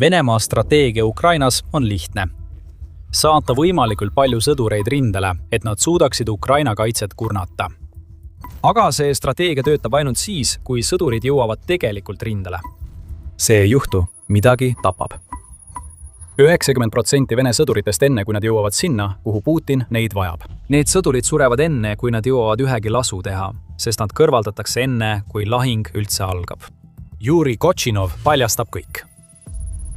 Venemaa strateegia Ukrainas on lihtne. Saata võimalikult palju sõdureid rindele, et nad suudaksid Ukraina kaitset kurnata. Aga see strateegia töötab ainult siis, kui sõdurid jõuavad tegelikult rindele. See ei juhtu, midagi tapab. 90% Vene sõduritest enne, kui nad jõuavad sinna, kuhu Putin neid vajab. Need sõdurid surevad enne, kui nad jõuavad ühegi lasu teha, sest nad kõrvaldatakse enne, kui lahing üldse algab. Yuri Kotšinov paljastab kõik.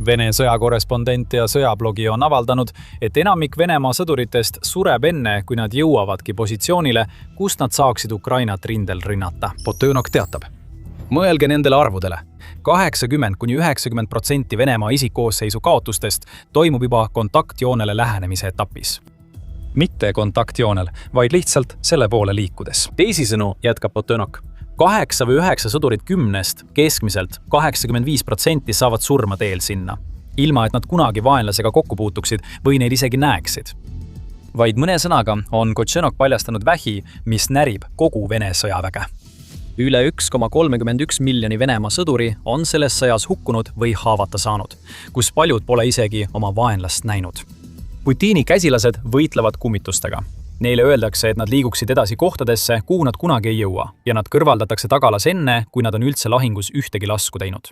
Vene sõjakorrespondent ja sõjablogi on avaldanud, et enamik Venemaa sõduritest sureb enne, kui nad jõuavadki positsioonile, kust nad saaksid Ukrainat rindel rünnata. Potõnok teatab. Mõelge nendele arvudele. 80–90% Venemaa isikkoosseisu kaotustest toimub juba kontaktjoonele lähenemise etapis. Mitte kontaktjoonel, vaid lihtsalt selle poole liikudes. Teisisõnu, jätkab Potõnok, 8 või 9 sõdurit 10-st keskmiselt 85% saavad surma teel sinna, ilma et nad kunagi vaenlasega kokku puutuksid või neid isegi näeksid. Vaid mõne sõnaga on Kotšenok paljastanud vähi, mis närib kogu Vene sõjaväge. Üle 1,31 miljoni Venemaa sõduri on selles sõjas hukkunud või haavata saanud, kus paljud pole isegi oma vaenlast näinud. Putini käsilased võitlevad kummitustega. Neile öeldakse, et nad liiguksid edasi kohtadesse, kuhu nad kunagi ei jõua, ja nad kõrvaldatakse tagalas enne, kui nad on üldse lahingus ühtegi lasku teinud.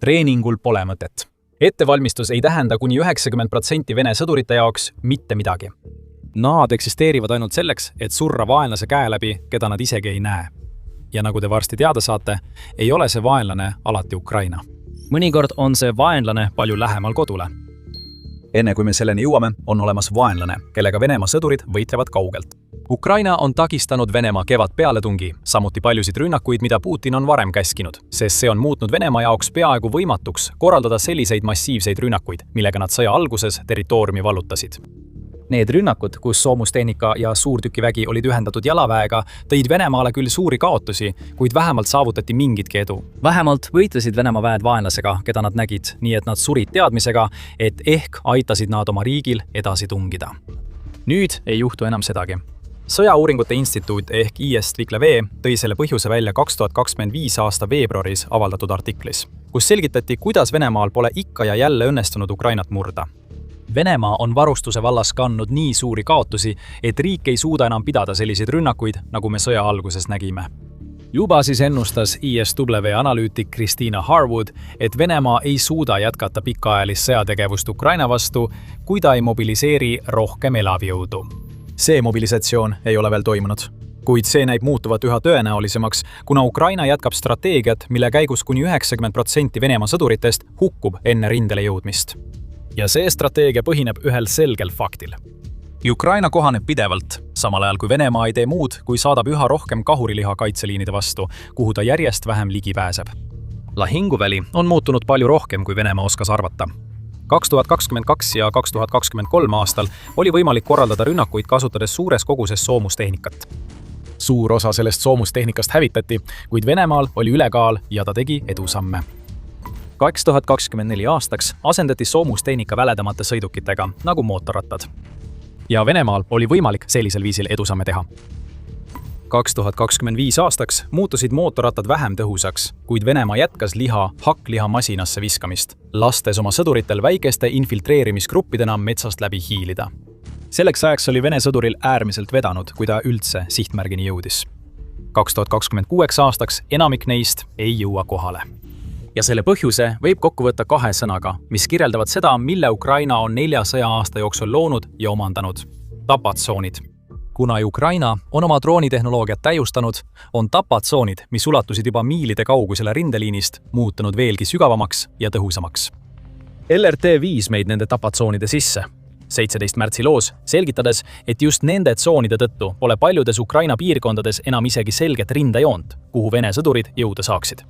Treeningul pole mõtet. Ettevalmistus ei tähenda kuni 90% Vene sõdurite jaoks mitte midagi. Nad eksisteerivad ainult selleks, et surra vaenlase käe läbi, keda nad isegi ei näe. Ja nagu te varsti teada saate, ei ole see vaenlane alati Ukraina. Mõnikord on see vaenlane palju lähemal kodule. Enne kui me selleni jõuame, on olemas vaenlane, kellega Venemaa sõdurid võitlevad kaugelt. Ukraina on takistanud Venemaa kevadpealetungi, samuti paljusid rünnakuid, mida Putin on varem käskinud, sest see on muutnud Venemaa jaoks peaaegu võimatuks korraldada selliseid massiivseid rünnakuid, millega nad sõja alguses territooriumi vallutasid. Need rünnakud, kus soomustehnika ja suurtükivägi olid ühendatud jalaväega, tõid Venemaale küll suuri kaotusi, kuid vähemalt saavutati mingitki edu. Vähemalt võitlesid Venemaa väed vaenlasega, keda nad nägid, nii et nad surid teadmisega, et ehk aitasid nad oma riigil edasi tungida. Nüüd ei juhtu enam sedagi. Sõjauuringute instituut ehk ISTVV tõi selle põhjuse välja 2025 aasta veebruaris avaldatud artiklis, kus selgitati, kuidas Venemaal pole ikka ja jälle õnnestunud Ukrainat murda. Venemaa on varustuse vallas kandnud nii suuri kaotusi, et riik ei suuda enam pidada selliseid rünnakuid, nagu me sõja alguses nägime. Juba siis ennustas ISW analüütik Christina Harwood, et Venemaa ei suuda jätkata pikaajalist sõjategevust Ukraina vastu, kui ta ei mobiliseeri rohkem elavjõudu. See mobilisatsioon ei ole veel toimunud, kuid see näib muutuvat üha tõenäolisemaks, kuna Ukraina jätkab strateegiat, mille käigus kuni 90% Venemaa sõduritest hukkub enne rindele jõudmist. Ja see strateegia põhineb ühel selgel faktil. Ukraina kohaneb pidevalt, samal ajal kui Venemaa ei tee muud, kui saadab üha rohkem kahuriliha kaitseliinide vastu, kuhu ta järjest vähem ligi pääseb. Lahinguväli on muutunud palju rohkem, kui Venemaa oskas arvata. 2022 ja 2023 aastal oli võimalik korraldada rünnakuid kasutades suures koguses soomustehnikat. Suur osa sellest soomustehnikast hävitati, kuid Venemaal oli ülekaal ja ta tegi edusamme. 2024 aastaks asendati soomustehnika väledamate sõidukitega, nagu mootorrattad. Ja Venemaal oli võimalik sellisel viisil edusamme teha. 2025 aastaks muutusid mootorrattad vähem tõhusaks, kuid Venemaa jätkas hakkliha masinasse viskamist, lastes oma sõduritel väikeste infiltreerimisgruppidena metsast läbi hiilida. Selleks ajaks oli Vene sõduril äärmiselt vedanud, kui ta üldse sihtmärgini jõudis. 2026 aastaks enamik neist ei jõua kohale. Ja selle põhjuse võib kokku võtta 2 sõnaga, mis kirjeldavad seda, mille Ukraina on 4 sõja-aasta jooksul loonud ja omandanud. Tapatsoonid. Kuna Ukraina on oma droonitehnoloogiat täiustanud, on tapatsoonid, mis ulatusid juba miilide kaugusele rindeliinist, muutunud veelgi sügavamaks ja tõhusamaks. LRT viis meid nende tapatsoonide sisse. 17. märtsi loos selgitades, et just nende tsoonide tõttu pole paljudes Ukraina piirkondades enam isegi selget rindejoont, kuhu Vene sõdurid jõuda saaksid.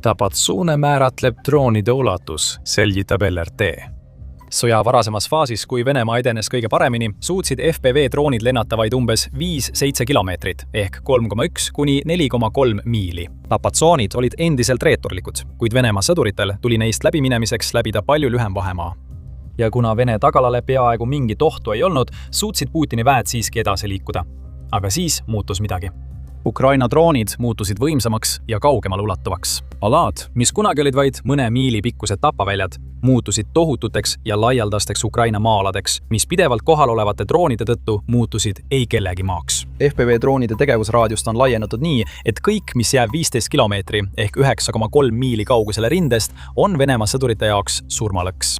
Tapatsoone määratleb droonide ulatus, selgitab LRT. Sõja varasemas faasis, kui Venemaa edenes kõige paremini, suutsid FPV droonid lennata vaid umbes 5-7 kilomeetrit ehk 3,1 kuni 4,3 miili. Tapatsoonid olid endiselt reeturlikud, kuid Venemaa sõduritel tuli neist läbiminemiseks läbida palju lühem vahemaa. Ja kuna Vene tagalale peaaegu mingit ohtu ei olnud, suutsid Putini väed siiski edasi liikuda. Aga siis muutus midagi. Ukraina droonid muutusid võimsamaks ja kaugemale ulatuvaks. Alad, mis kunagi olid vaid mõne miili pikkused tapaväljad, muutusid tohututeks ja laialdasteks Ukraina maa-aladeks, mis pidevalt kohal olevate droonide tõttu muutusid ei kellegi maaks. FPV droonide tegevusraadiust on laienenud nii, et kõik, mis jääb 15 kilomeetri ehk 9,3 miili kaugusele rindest, on Venemaa sõdurite jaoks surmalõks.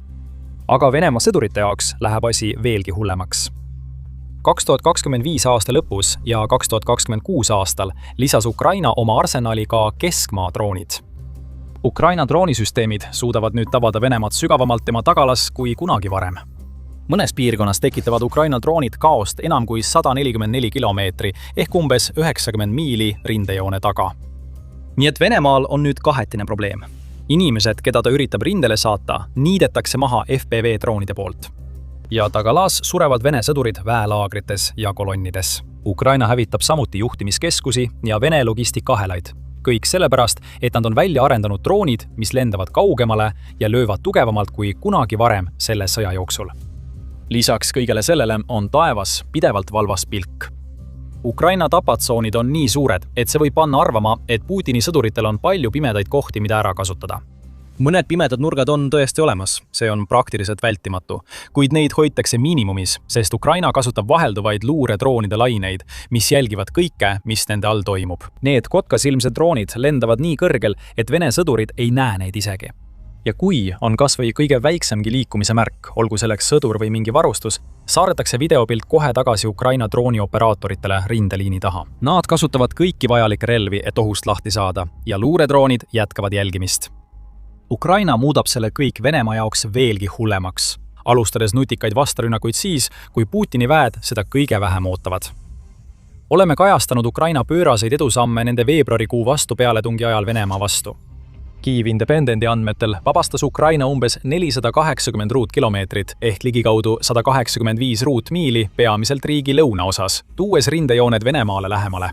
Aga Venemaa sõdurite jaoks läheb asi veelgi hullemaks. 2025 aasta lõpus ja 2026 aastal lisas Ukraina oma arsenali ka keskmaa droonid. Ukraina droonisüsteemid suudavad nüüd tabada Venemaad sügavamalt tema tagalas kui kunagi varem. Mõnes piirkonnas tekitavad Ukraina droonid kaost enam kui 144 kilomeetri ehk umbes 90 miili rindejoone taga. Nii et Venemaal on nüüd kahetine probleem. Inimesed, keda ta üritab rindele saata, niidetakse maha FPV droonide poolt. Ja tagalas surevad Vene sõdurid väelaagrites ja kolonnides. Ukraina hävitab samuti juhtimiskeskusi ja Vene logistikahelaid. Kõik sellepärast, et nad on välja arendanud droonid, mis lendavad kaugemale ja löövad tugevamalt kui kunagi varem selle sõja jooksul. Lisaks kõigele sellele on taevas pidevalt valvas pilk. Ukraina tapatsoonid on nii suured, et see võib panna arvama, et Putini sõduritel on palju pimedaid kohti, mida ära kasutada. Mõned pimedad nurgad on tõesti olemas, see on praktiliselt vältimatu, kuid neid hoitakse miinimumis, sest Ukraina kasutab vahelduvaid luuredroonide laineid, mis jälgivad kõike, mis nende all toimub. Need kotkasilmsed droonid lendavad nii kõrgel, et Vene sõdurid ei näe neid isegi. Ja kui on kas või kõige väiksemgi liikumise märk, olgu selleks sõdur või mingi varustus, saadetakse videopilt kohe tagasi Ukraina droonioperaatoritele rindeliini taha. Nad kasutavad kõiki vajalikke relvi, et ohust lahti saada, ja luuredroonid jätkavad jälgimist. Ukraina muudab selle kõik Venemaa jaoks veelgi hullemaks, alustades nutikaid vastarünnakuid siis, kui Putini väed seda kõige vähem ootavad. Oleme kajastanud Ukraina pööraseid edusamme nende veebruarikuu vastupealetungi ajal Venemaa vastu. Kyiv Independendi andmetel vabastas Ukraina umbes 480 ruutkilomeetrit ehk ligikaudu 185 ruutmiili peamiselt riigi lõunaosas, tuues rindejooned Venemaale lähemale.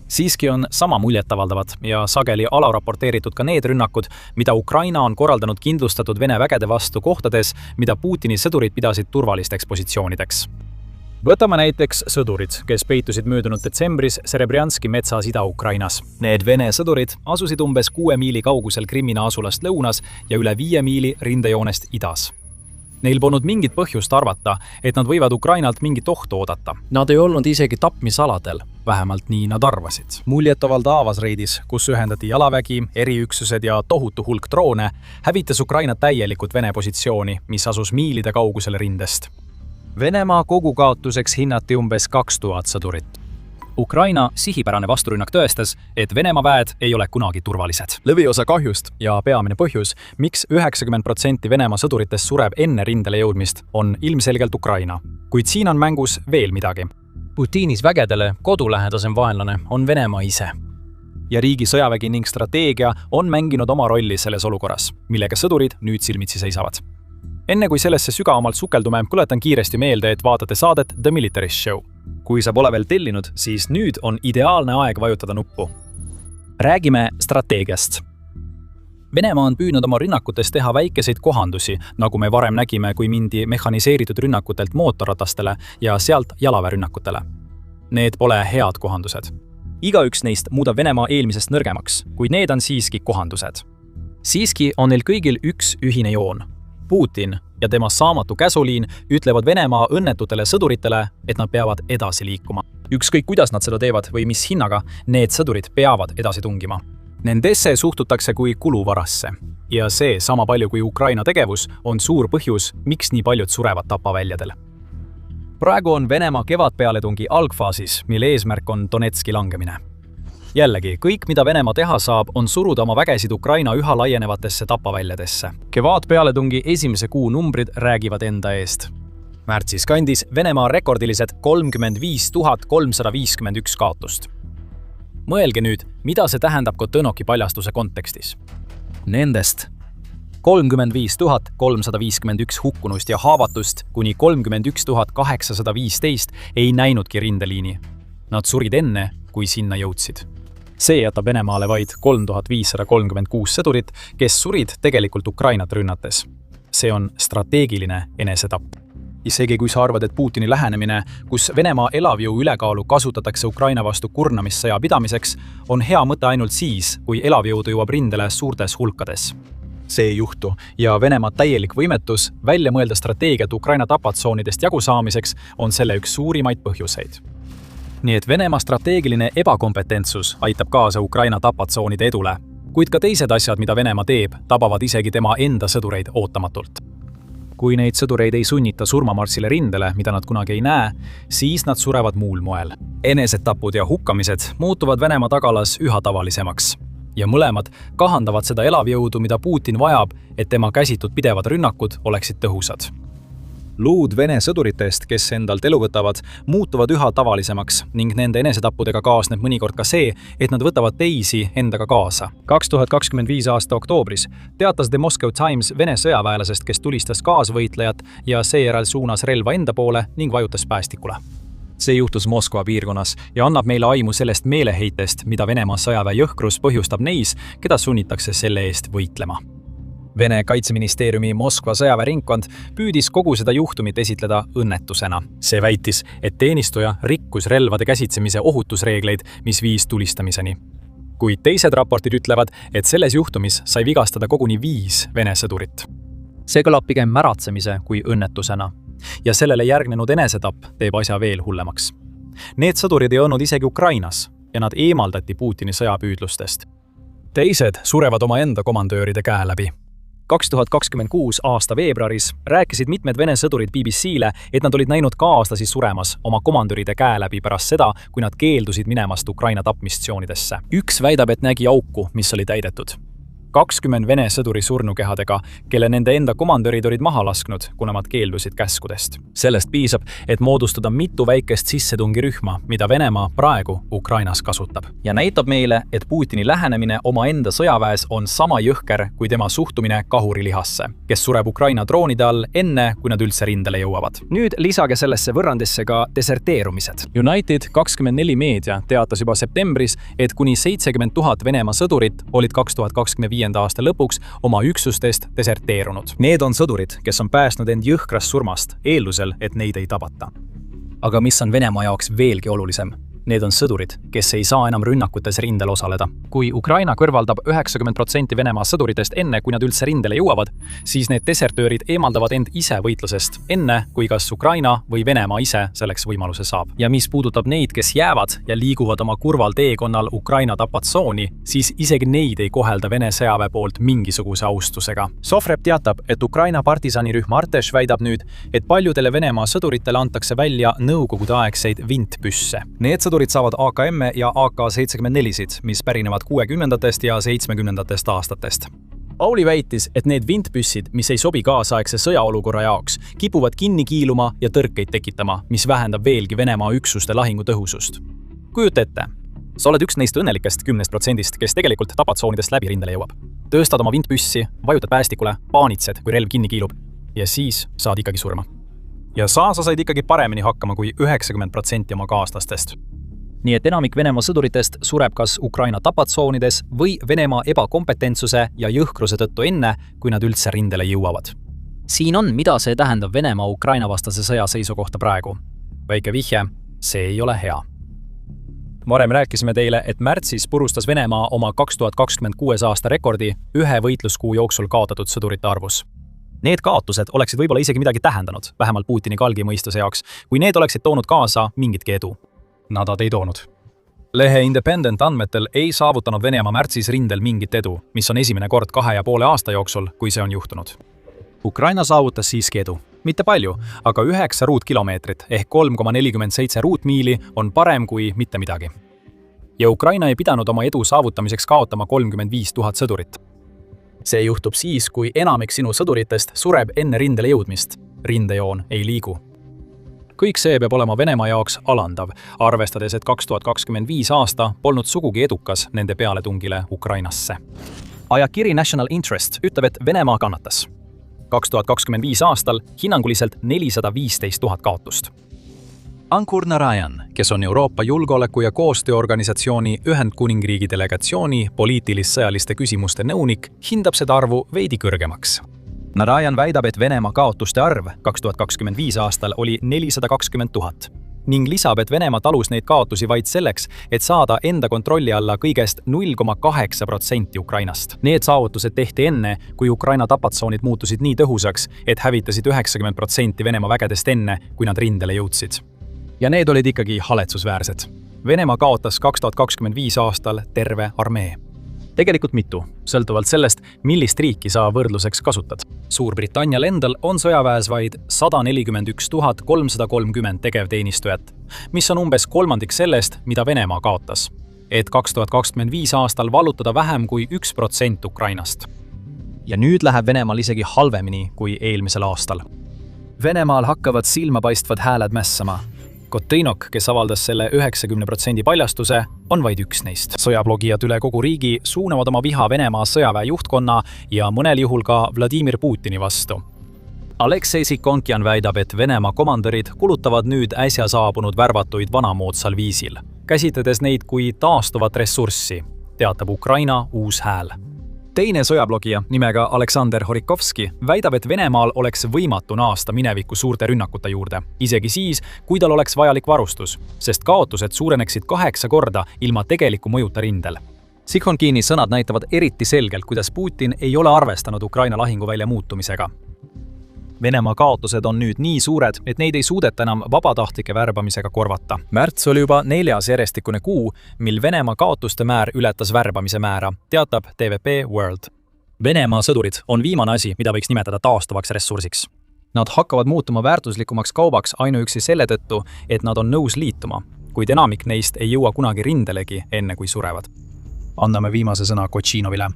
Siiski on sama muljetavaldavad ja sageli alaraporteeritud ka need rünnakud, mida Ukraina on korraldanud kindlustatud Vene vägede vastu kohtades, mida Putini sõdurid pidasid turvalisteks positsioonideks. Võtame näiteks sõdurid, kes peitusid möödunud detsembris Serebrianski metsas Ida-Ukrainas. Need Vene sõdurid asusid umbes 6 miili kaugusel Krimmina asulast lõunas ja üle 5 miili rindejoonest idas. Neil polnud mingit põhjust arvata, et nad võivad Ukrainalt mingit ohtu oodata. Nad ei olnud isegi tapmisaladel, vähemalt nii nad arvasid. Muljetavaldavas reidis, kus ühendati jalavägi, eriüksused ja tohutu hulk droone, hävitas Ukraina täielikult Vene positsiooni, mis asus miilide kaugusele rindest. Venemaa kogukaotuseks hinnati umbes 2000 sõdurit. Ukraina sihipärane vasturünnak tõestas, et Venemaa väed ei ole kunagi turvalised. Lõviosa kahjust ja peamine põhjus, miks 90% Venemaa sõduritest sureb enne rindele jõudmist, on ilmselgelt Ukraina. Kuid siin on mängus veel midagi. Putinis vägedele kodulähedasem vaenlane on Venemaa ise. Ja riigi sõjavägi ning strateegia on mänginud oma rolli selles olukorras, millega sõdurid nüüd silmitsi seisavad. Enne kui sellesse sügavamalt sukeldume, tuletan kiiresti meelde, et vaatate saadet The Military Show. Kui sa pole veel tellinud, siis nüüd on ideaalne aeg vajutada nuppu. Räägime strateegiast. Venemaa on püüdnud oma rünnakutes teha väikeseid kohandusi, nagu me varem nägime, kui mindi mehhaniseeritud rünnakutelt mootorratastele ja sealt jalaväerünnakutele. Need pole head kohandused. Igaüks neist muudab Venemaa eelmisest nõrgemaks, kuid need on siiski kohandused. Siiski on neil kõigil üks ühine joon. Putin ja tema saamatu käsuliin ütlevad Venemaa õnnetutele sõduritele, et nad peavad edasi liikuma. Ükskõik kuidas nad seda teevad või mis hinnaga, need sõdurid peavad edasi tungima. Nendesse suhtutakse kui kuluvarasse. Ja see, sama palju kui Ukraina tegevus, on suur põhjus, miks nii paljud surevad tapaväljadel. Praegu on Venemaa kevadpealetungi algfaasis, mille eesmärk on Donetski langemine. Jällegi, kõik, mida Venemaa teha saab, on suruda oma vägesid Ukraina üha laienevatesse tapaväljadesse. Kevadpealetungi esimese kuu numbrid räägivad enda eest. Märtsis kandis Venemaa rekordilised 35 351 kaotust. Mõelge nüüd, mida see tähendab Kotönoki paljastuse kontekstis. Nendest 35 351 hukkunust ja haavatust kuni 31 815 ei näinudki rindeliini. Nad surid enne, kui sinna jõudsid. See jätab Venemaale vaid 3536 sõdurit, kes surid tegelikult Ukrainat rünnates. See on strateegiline enesetapp. Isegi kui sa arvad, et Putini lähenemine, kus Venemaa elavjõu ülekaalu kasutatakse Ukraina vastu kurnamissõja pidamiseks, on hea mõte ainult siis, kui elavjõudu jõuab rindele suurtes hulkades. See ei juhtu ja Venemaa täielik võimetus välja mõelda strateegiat Ukraina tapatsoonidest jagu saamiseks on selle üks suurimaid põhjuseid. Nii et Venemaa strateegiline ebakompetentsus aitab kaasa Ukraina tapatsoonide edule, kuid ka teised asjad, mida Venemaa teeb, tabavad isegi tema enda sõdureid ootamatult. Kui neid sõdureid ei sunnita surmamarssile rindele, mida nad kunagi ei näe, siis nad surevad muul moel. Enesetapud ja hukkamised muutuvad Venemaa tagalas üha tavalisemaks. Ja mõlemad kahandavad seda elavjõudu, mida Putin vajab, et tema käsitud pidevad rünnakud oleksid tõhusad. Luud Vene sõduritest, kes endalt elu võtavad, muutuvad üha tavalisemaks ning nende enesetappudega kaasneb mõnikord ka see, et nad võtavad teisi endaga kaasa. 2025 aasta oktoobris teatas The Moscow Times Vene sõjaväelasest, kes tulistas kaasvõitlejat ja seejärel suunas relva enda poole ning vajutas päästikule. See juhtus Moskva piirkonnas ja annab meile aimu sellest meeleheitest, mida Venemaa sõjaväe jõhkrus põhjustab neis, keda sunnitakse selle eest võitlema. Vene kaitseministeeriumi Moskva sõjaväeringkond püüdis kogu seda juhtumit esitleda õnnetusena. See väitis, et teenistuja rikkus relvade käsitsemise ohutusreegleid, mis viis tulistamiseni. Kuid teised raportid ütlevad, et selles juhtumis sai vigastada koguni 5 Vene sõdurit. See kõlab pigem märatsemise kui õnnetusena. Ja sellele järgnenud enesetapp teeb asja veel hullemaks. Need sõdurid ei olnud isegi Ukrainas ja nad eemaldati Putini sõjapüüdlustest. Teised surevad oma enda komandööride käe läbi. 2026 aasta veebruaris rääkisid mitmed Vene sõdurid BBC-le, et nad olid näinud kaaslasi suremas oma komandöride käe läbi pärast seda, kui nad keeldusid minemast Ukraina tapmissioonidesse. Üks väidab, et nägi auku, mis oli täidetud. 20 Vene sõduri surnukehadega, kelle nende enda komandörid olid maha lasknud, kuna nad keeldusid käskudest. Sellest piisab, et moodustada mitu väikest sissetungirühma, mida Venemaa praegu Ukrainas kasutab. Ja näitab meile, et Putini lähenemine oma enda sõjaväes on sama jõhker kui tema suhtumine kahurilihasse, kes sureb Ukraina droonide all enne, kui nad üldse rindele jõuavad. Nüüd lisage sellesse võrrandisse ka deserteerumised. United 24 meedia teatas juba septembris, et kuni 70 000 Venemaa sõdurit olid 2025 aasta lõpuks oma üksustest deserteerunud. Need on sõdurid, kes on päästnud end jõhkrast surmast, eeldusel, et neid ei tabata. Aga mis on Venemaa jaoks veelgi olulisem? Need on sõdurid, kes ei saa enam rünnakutes rindel osaleda. Kui Ukraina kõrvaldab 90% Venemaa sõduritest enne, kui nad üldse rindele jõuavad, siis need desertöörid eemaldavad end ise võitlusest enne, kui kas Ukraina või Venemaa ise selleks võimaluse saab. Ja mis puudutab neid, kes jäävad ja liiguvad oma kurval teekonnal Ukraina tapatsooni, siis isegi neid ei kohelda Vene sõjaväe poolt mingisuguse austusega. Sofrep teatab, et Ukraina partisanirühm Artesh väidab nüüd, et paljudele Venemaa sõduritele antakse välja nõukogudeaegseid vintpüsse. Need sõdurid saavad AKM ja AK-74-sid, mis pärinevad 60-ndatest ja 70-ndatest aastatest. Auli väitis, et need vintpüssid, mis ei sobi kaasaegse sõjaolukorra jaoks, kipuvad kinni kiiluma ja tõrkeid tekitama, mis vähendab veelgi Venemaa üksuste lahingutõhusust. Kujuta ette, sa oled üks neist õnnelikest 10%, kes tegelikult tapatsoonidest läbi rindele jõuab. Tööstad oma vintpüssi, vajutad päästikule, paanitsed, kui relv kinni kiilub ja siis saad ikkagi surma. Ja sa said ikkagi paremini hakkama kui 90% oma kaaslastest. Nii et enamik Venemaa sõduritest sureb kas Ukraina tapatsoonides või Venemaa ebakompetentsuse ja jõhkruse tõttu enne, kui nad üldse rindele jõuavad. Siin on, mida see tähendab Venemaa Ukraina vastase sõja seisukohta praegu. Väike vihje, see ei ole hea. Varem rääkisime teile, et märtsis purustas Venemaa oma 2026 aasta rekordi 1 võitluskuu jooksul kaotatud sõdurite arvus. Need kaotused oleksid võib-olla isegi midagi tähendanud, vähemalt Putini kalgi mõistuse jaoks, kui need oleksid toonud kaasa mingitki edu. Nad ei toonud. Lehe Independent andmetel ei saavutanud Venemaa märtsis rindel mingit edu, mis on esimene kord 2,5 aasta jooksul, kui see on juhtunud. Ukraina saavutas siiski edu. Mitte palju, aga 9 ruutkilomeetrit ehk 3,47 ruutmiili on parem kui mitte midagi. Ja Ukraina ei pidanud oma edu saavutamiseks kaotama 35 000 sõdurit. See juhtub siis, kui enamik sinu sõduritest sureb enne rindele jõudmist. Rindejoon ei liigu. Kõik see peab olema Venemaa jaoks alandav, arvestades, et 2025 aasta polnud sugugi edukas nende pealetungile Ukrainasse. Ajakiri National Interest ütleb, et Venemaa kannatas. 2025 aastal hinnanguliselt 415 000 kaotust. Ankur Narayan, kes on Euroopa julgeoleku- ja koostööorganisatsiooni Ühendkuningriigi delegatsiooni poliitilis-sõjaliste küsimuste nõunik, hindab seda arvu veidi kõrgemaks. Narayan väidab, et Venemaa kaotuste arv 2025 aastal oli 420 000 ning lisab, et Venemaa talus neid kaotusi vaid selleks, et saada enda kontrolli alla kõigest 0,8% Ukrainast. Need saavutused tehti enne, kui Ukraina tapatsoonid muutusid nii tõhusaks, et hävitasid 90% Venemaa vägedest enne, kui nad rindele jõudsid. Ja need olid ikkagi haletsusväärsed. Venemaa kaotas 2025 aastal terve armee. Tegelikult mitu, sõltuvalt sellest, millist riiki sa võrdluseks kasutad. Suurbritannial endal on sõjaväes vaid 141 330 tegevteenistujat, mis on umbes kolmandik sellest, mida Venemaa kaotas. Et 2025 aastal vallutada vähem kui 1% Ukrainast. Ja nüüd läheb Venemaal isegi halvemini kui eelmisel aastal. Venemaal hakkavad silmapaistvad hääled mässama. Kotrinok, kes avaldas selle 90% paljastuse, on vaid üks neist. Sõjablogijad üle kogu riigi suunavad oma viha Venemaa sõjaväe juhtkonna ja mõnel juhul ka Vladimir Putini vastu. Aleksei Sikonkian väidab, et Venemaa komandörid kulutavad nüüd äsja saabunud värvatuid vanamoodsal viisil, käsitledes neid kui taastuvat ressurssi, teatab Ukraina Uus Hääl. Teine sõjablogija nimega Aleksander Horikovski väidab, et Venemaal oleks võimatu naasta mineviku suurte rünnakute juurde, isegi siis, kui tal oleks vajalik varustus, sest kaotused suureneksid 8 korda ilma tegeliku mõjuta rindel. Sikhonkiini sõnad näitavad eriti selgelt, kuidas Putin ei ole arvestanud Ukraina lahinguvälja muutumisega. Venemaa kaotused on nüüd nii suured, et neid ei suudeta enam vabatahtlike värbamisega korvata. Märts oli juba 4. järjestikune kuu, mil Venemaa kaotuste määr ületas värbamise määra, teatab TVP World. Venemaa sõdurid on viimane asi, mida võiks nimetada taastuvaks ressursiks. Nad hakkavad muutuma väärtuslikumaks kaubaks ainuüksi selle tõttu, et nad on nõus liituma, kuid enamik neist ei jõua kunagi rindelegi enne, kui surevad. Anname viimase sõna Kochinovile.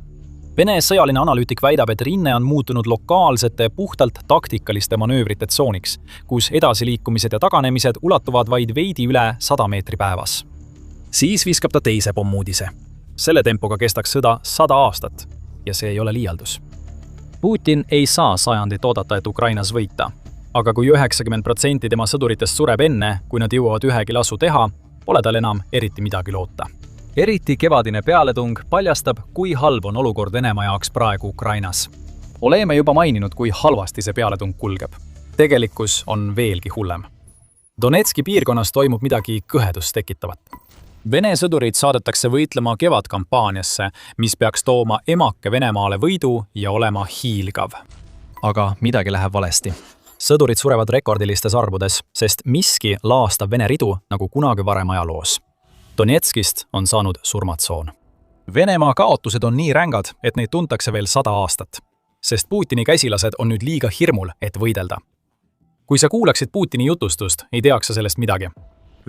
Vene sõjaline analüütik väidab, et rinne on muutunud lokaalsete, puhtalt taktikaliste manöövrite tsooniks, kus edasiliikumised ja taganemised ulatuvad vaid veidi üle 100 meetri päevas. Siis viskab ta teise pommuudise. Selle tempoga kestaks sõda 100 aastat ja see ei ole liialdus. Putin ei saa sajandit oodata, et Ukrainas võita, aga kui 90% tema sõduritest sureb enne, kui nad jõuavad ühegi lasu teha, pole tal enam eriti midagi loota. Eriti kevadine pealetung paljastab, kui halb on olukord Venemaa jaoks praegu Ukrainas. Oleme juba maininud, kui halvasti see pealetung kulgeb. Tegelikkus on veelgi hullem. Donetski piirkonnas toimub midagi kõhedust tekitavat. Vene sõdurid saadetakse võitlema kevadkampaaniasse, mis peaks tooma emake Venemaale võidu ja olema hiilgav. Aga midagi läheb valesti. Sõdurid surevad rekordilistes arvudes, sest miski laastab Vene ridu nagu kunagi varem ajaloos. Donetskist on saanud surmatsoon. Venemaa kaotused on nii rängad, et neid tuntakse veel 100 aastat, sest Putini käsilased on nüüd liiga hirmul, et võidelda. Kui sa kuulaksid Putini jutustust, ei teaks sa sellest midagi.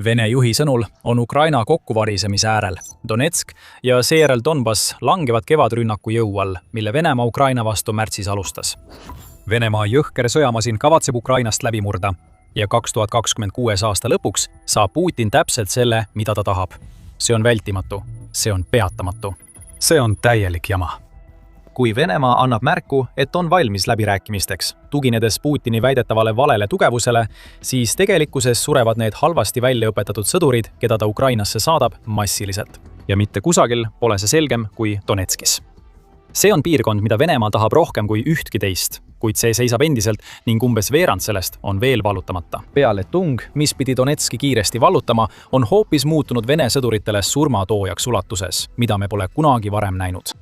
Vene juhi sõnul on Ukraina kokkuvarisemise äärel. Donetsk ja seejärel Donbass langevad kevadrünnaku jõu all, mille Venemaa Ukraina vastu märtsis alustas. Venemaa jõhker sõjamasin kavatseb Ukrainast läbi murda. Ja 2026 aasta lõpuks saab Putin täpselt selle, mida ta tahab. See on vältimatu. See on peatamatu. See on täielik jama. Kui Venemaa annab märku, et on valmis läbirääkimisteks, tuginedes Putini väidetavale valele tugevusele, siis tegelikkuses surevad need halvasti välja õpetatud sõdurid, keda ta Ukrainasse saadab massiliselt. Ja mitte kusagil pole see selgem kui Donetskis. See on piirkond, mida Venemaa tahab rohkem kui ühtki teist, kuid see seisab endiselt ning umbes veerand sellest on veel vallutamata. Pealetung, mis pidi Donetski kiiresti vallutama, on hoopis muutunud Vene sõduritele surmatoojaks ulatuses, mida me pole kunagi varem näinud.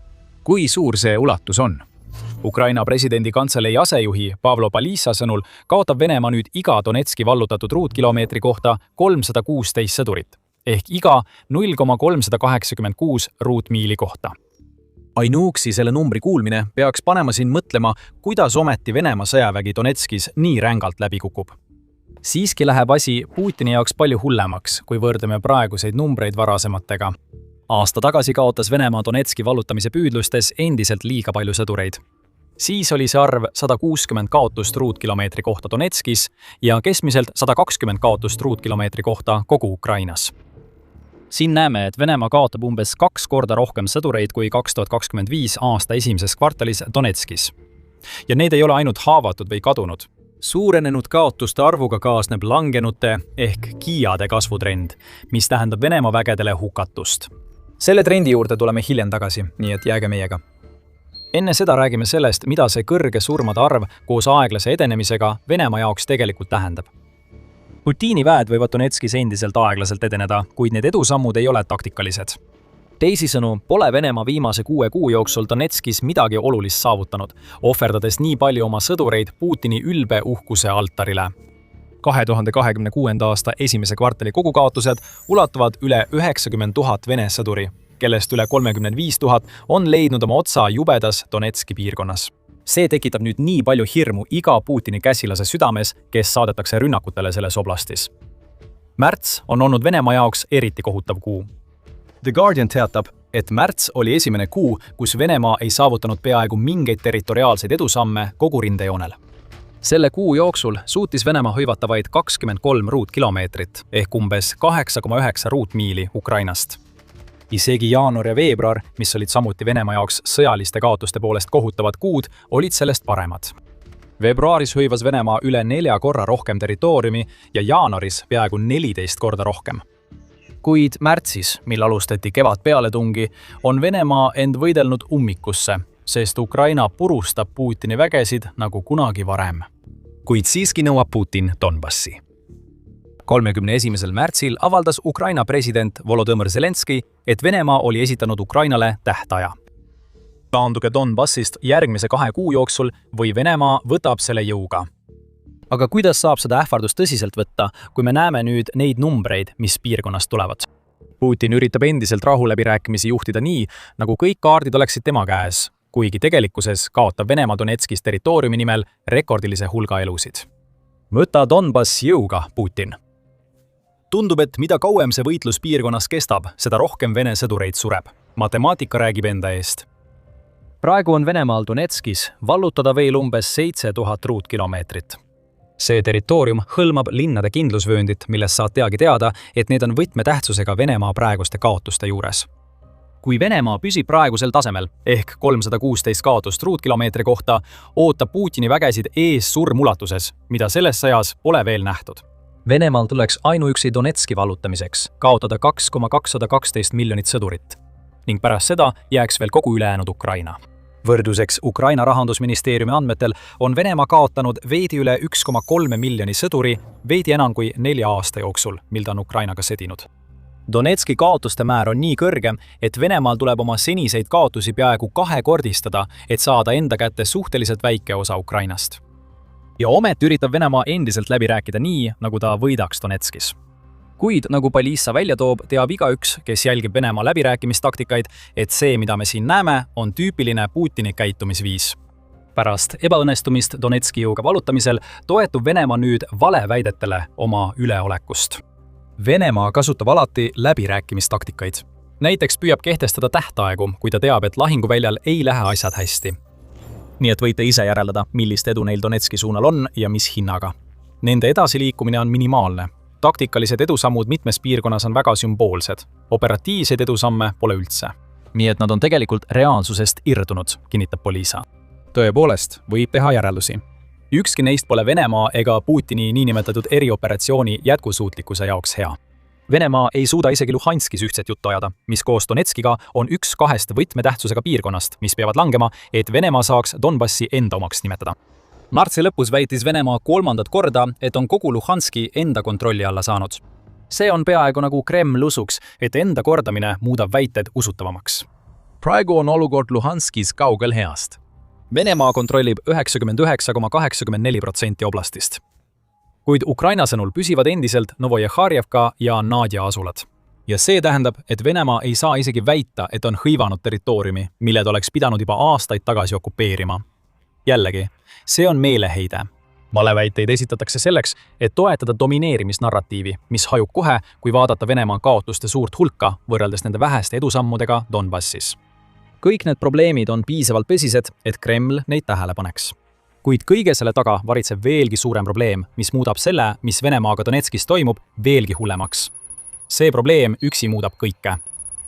Kui suur see ulatus on? Ukraina presidendi kantselei asejuhi Pavlo Palisa sõnul kaotab Venemaa nüüd iga Donetski vallutatud ruutkilomeetri kohta 316 sõdurit, ehk iga 0,386 ruutmiili kohta. Ainuüksi selle numbri kuulmine peaks panema siin mõtlema, kuidas ometi Venemaa sõjavägi Donetskis nii rängalt läbi kukub. Siiski läheb asi Putini jaoks palju hullemaks, kui võrdleme praeguseid numbreid varasematega. Aasta tagasi kaotas Venemaa Donetski vallutamise püüdlustes endiselt liiga palju sõdureid. Siis oli see arv 160 kaotust ruutkilomeetri kohta Donetskis ja keskmiselt 120 kaotust ruutkilomeetri kohta kogu Ukrainas. Siin näeme, et Venemaa kaotab umbes 2 korda rohkem sõdureid kui 2025 aasta esimeses kvartalis Donetskis. Ja need ei ole ainult haavatud või kadunud. Suurenenud kaotuste arvuga kaasneb langenute ehk kiiade kasvutrend, mis tähendab Venemaa vägedele hukatust. Selle trendi juurde tuleme hiljem tagasi, nii et jääge meiega. Enne seda räägime sellest, mida see kõrge surmade arv koos aeglase edenemisega Venemaa jaoks tegelikult tähendab. Putini väed võivad Donetskis endiselt aeglaselt edeneda, kuid need edusammud ei ole taktikalised. Teisisõnu, pole Venemaa viimase 6 kuu jooksul Donetskis midagi olulist saavutanud, ohverdades nii palju oma sõdureid Putini ülbe uhkuse altarile. 2026. aasta esimese kvartali kogukaotused ulatuvad üle 90 000 Vene sõduri, kellest üle 35 000 on leidnud oma otsa jubedas Donetski piirkonnas. See tekitab nüüd nii palju hirmu iga Putini käsilase südames, kes saadetakse rünnakutele selles oblastis. Märts on olnud Venemaa jaoks eriti kohutav kuu. The Guardian teatab, et märts oli esimene kuu, kus Venemaa ei saavutanud peaaegu mingeid territoriaalseid edusamme kogu rindejoonel. Selle kuu jooksul suutis Venemaa hõivata vaid 23 ruutkilomeetrit ehk umbes 8,9 ruutmiili Ukrainast. Isegi jaanuar ja veebruar, mis olid samuti Venemaa jaoks sõjaliste kaotuste poolest kohutavad kuud, olid sellest paremad. Veebruaris hõivas Venemaa üle 4 korra rohkem territooriumi ja jaanuaris peaaegu 14 korda rohkem. Kuid märtsis, mil alustati kevadpealetungi, on Venemaa end võidelnud ummikusse, sest Ukraina purustab Putini vägesid nagu kunagi varem. Kuid siiski nõuab Putin Donbassi. 31. märtsil avaldas Ukraina president Volodõmõr Zelenski, et Venemaa oli esitanud Ukrainale tähtaja. Taanduge Donbassist järgmise 2 kuu jooksul või Venemaa võtab selle jõuga. Aga kuidas saab seda ähvardust tõsiselt võtta, kui me näeme nüüd neid numbreid, mis piirkonnast tulevad? Putin üritab endiselt rahuläbirääkimisi juhtida nii, nagu kõik kaardid oleksid tema käes, kuigi tegelikkuses kaotab Venemaa Donetskis territooriumi nimel rekordilise hulga elusid. Võta Donbass jõuga, Putin. Tundub, et mida kauem see võitlus piirkonnas kestab, seda rohkem Vene sõdureid sureb. Matemaatika räägib enda eest. Praegu on Venemaal Donetskis vallutada veel umbes 7000 ruutkilomeetrit. See territoorium hõlmab linnade kindlusvööndit, milles saad teagi teada, et need on võtmetähtsusega Venemaa praeguste kaotuste juures. Kui Venemaa püsib praegusel tasemel, ehk 316 kaotust ruutkilomeetri kohta, ootab Putini vägesid ees surmulatuses, mida selles sõjas pole veel nähtud. Venemaal tuleks ainuüksi Donetski vallutamiseks kaotada 2,212 miljonit sõdurit ning pärast seda jääks veel kogu ülejäänud Ukraina. Võrdluseks Ukraina rahandusministeeriumi andmetel on Venemaa kaotanud veidi üle 1,3 miljoni sõduri veidi enam kui 4 aasta jooksul, mil ta on Ukrainaga sõdinud. Donetski kaotuste määr on nii kõrge, et Venemaal tuleb oma seniseid kaotusi peaaegu 2-kordistada, et saada enda kätte suhteliselt väike osa Ukrainast. Ja ometi üritab Venemaa endiselt läbi rääkida nii, nagu ta võidaks Donetskis. Kuid nagu Palissa välja toob, teab igaüks, kes jälgib Venemaa läbirääkimistaktikaid, et see, mida me siin näeme, on tüüpiline Putini käitumisviis. Pärast ebaõnnestumist Donetski jõuga vallutamisel toetub Venemaa nüüd valeväidetele oma üleolekust. Venemaa kasutab alati läbirääkimistaktikaid. Näiteks püüab kehtestada tähtaegu, kui ta teab, et lahinguväljal ei lähe asjad hästi. Nii et võite ise järeldada, millist edu neil Donetski suunal on ja mis hinnaga. Nende edasiliikumine on minimaalne. Taktikalised edusammud mitmes piirkonnas on väga sümboolsed. Operatiivseid edusamme pole üldse. Nii et nad on tegelikult reaalsusest irdunud, kinnitab Polisa. Tõepoolest, võib teha järeldusi. Ükski neist pole Venemaa ega Putini niinimetatud erioperatsiooni jätkusuutlikkuse jaoks hea. Venemaa ei suuda isegi Luhanskis ühtset juttu ajada, mis koos Donetskiga on üks 2 võtmetähtsusega piirkonnast, mis peavad langema, et Venemaa saaks Donbassi enda omaks nimetada. Märtsi lõpus väitis Venemaa 3. korda, et on kogu Luhanski enda kontrolli alla saanud. See on peaaegu nagu Kreml usuks, et enda kordamine muudab väited usutavamaks. Praegu on olukord Luhanskis kaugel heast. Venemaa kontrollib 99,84% oblastist. Kuid Ukraina sõnul püsivad endiselt Novojehharjevka ja Nadja asulad. Ja see tähendab, et Venemaa ei saa isegi väita, et on hõivanud territooriumi, mille ta oleks pidanud juba aastaid tagasi okupeerima. Jällegi, see on meeleheide. Valeväiteid esitatakse selleks, et toetada domineerimisnarratiivi, mis hajub kohe, kui vaadata Venemaa kaotuste suurt hulka võrreldes nende väheste edusammudega Donbassis. Kõik need probleemid on piisavalt tõsised, et Kreml neid tähele paneks. Kuid kõige selle taga varitseb veelgi suurem probleem, mis muudab selle, mis Venemaaga Donetskis toimub, veelgi hullemaks. See probleem üksi muudab kõike.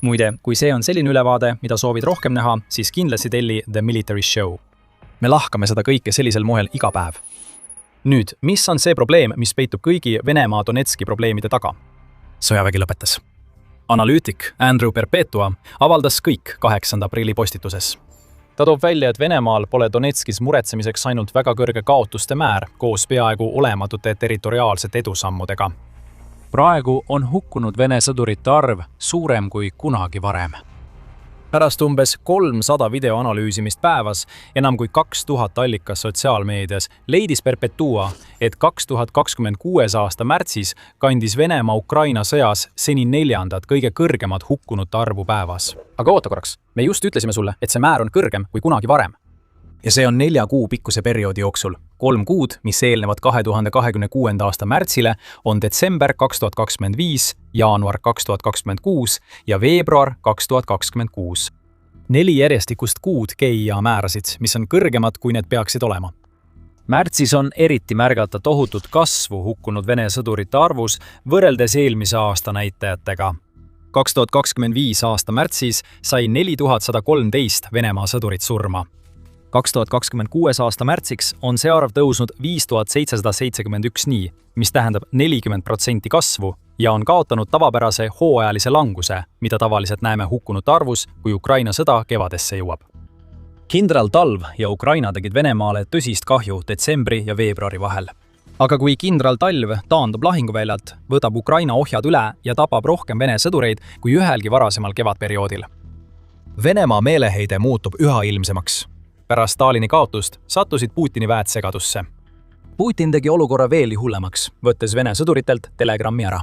Muide, kui see on selline ülevaade, mida soovid rohkem näha, siis kindlasti telli The Military Show. Me lahkame seda kõike sellisel moel iga päev. Nüüd, mis on see probleem, mis peitub kõigi Venemaa Donetski probleemide taga? Sõjavägi lõpetas. Analüütik Andrew Perpetua avaldas kõik 8. aprilli postituses. Ta toob välja, et Venemaal pole Donetskis muretsemiseks ainult väga kõrge kaotuste määr koos peaaegu olematute territoriaalsete edusammudega. Praegu on hukkunud Vene sõdurite arv suurem kui kunagi varem. Pärast umbes 300 video analüüsimist päevas, enam kui 2000 allikas sotsiaalmeedias, leidis Perpetua, et 2026. aasta märtsis kandis Venemaa Ukraina sõjas seni 4. kõige kõrgemat hukkunute arvu päevas. Aga oota korraks, me just ütlesime sulle, et see määr on kõrgem kui kunagi varem. Ja see on 4 kuu pikkuse perioodi jooksul. 3 kuud, mis eelnevad 2026. aasta märtsile, on detsember 2025, jaanuar 2026 ja veebruar 2026. 4 järjestikust kuud GIA määrasid, mis on kõrgemad, kui need peaksid olema. Märtsis on eriti märgata tohutut kasvu hukkunud Vene sõdurite arvus võrreldes eelmise aasta näitajatega. 2025. aasta märtsis sai 4113 Venemaa sõdurit surma. 2026. aasta märtsiks on see arv tõusnud 5771 nii, mis tähendab 40% kasvu ja on kaotanud tavapärase hooajalise languse, mida tavaliselt näeme hukkunute arvus, kui Ukraina sõda kevadesse jõuab. Kindral talv ja Ukraina tegid Venemaale tõsist kahju detsembri ja veebruari vahel. Aga kui kindral talv taandub lahinguväljalt, võtab Ukraina ohjad üle ja tapab rohkem Vene sõdureid kui ühelgi varasemal kevadperioodil. Venemaa meeleheide muutub üha ilmsemaks. Pärast Stalini kaotust sattusid Putini väed segadusse. Putin tegi olukorra veelgi hullemaks, võttes Vene sõduritelt telegrammi ära.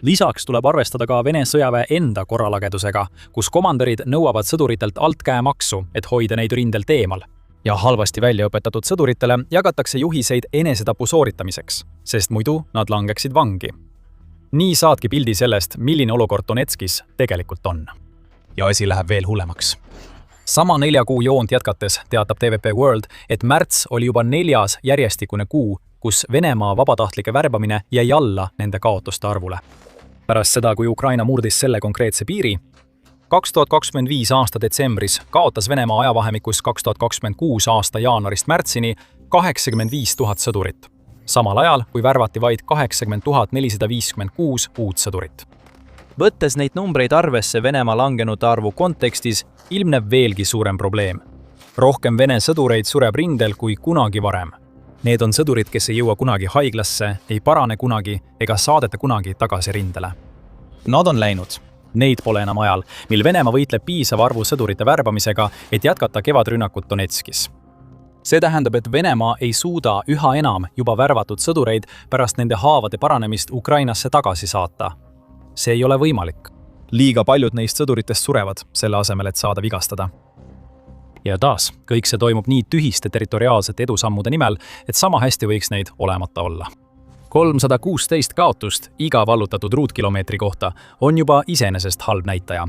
Lisaks tuleb arvestada ka Vene sõjaväe enda korralagedusega, kus komandarid nõuavad sõduritelt altkäemaksu, et hoida neid rindelt eemal. Ja halvasti välja õpetatud sõduritele jagatakse juhiseid enesetapu sooritamiseks, sest muidu nad langeksid vangi. Nii saadki pildi sellest, milline olukord Donetskis tegelikult on. Ja asi läheb veel hullemaks. Sama 4 kuu joont jätkates teatab TVP World, et märts oli juba 4. järjestikune kuu, kus Venemaa vabatahtlike värbamine jäi alla nende kaotuste arvule. Pärast seda, kui Ukraina murdis selle konkreetse piiri, 2025. aasta detsembris kaotas Venemaa ajavahemikus 2026. aasta jaanuarist märtsini 85 000 sõdurit, samal ajal kui värvati vaid 80 456 uut sõdurit. Võttes neid numbreid arvesse Venemaa langenute arvu kontekstis, ilmneb veelgi suurem probleem. Rohkem Vene sõdureid sureb rindel kui kunagi varem. Need on sõdurid, kes ei jõua kunagi haiglasse, ei parane kunagi ega saadeta kunagi tagasi rindele. Nad on läinud. Neid pole enam ajal, mil Venemaa võitleb piisava arvu sõdurite värbamisega, et jätkata kevadrünnakut Donetskis. See tähendab, et Venemaa ei suuda üha enam juba värvatud sõdureid pärast nende haavade paranemist Ukrainasse tagasi saata. See ei ole võimalik. Liiga paljud neist sõduritest surevad, selle asemel, et saada vigastada. Ja taas, kõik see toimub nii tühiste territoriaalsete edusammude nimel, et sama hästi võiks neid olemata olla. 316 kaotust iga vallutatud ruutkilomeetri kohta on juba iseenesest halb näitaja.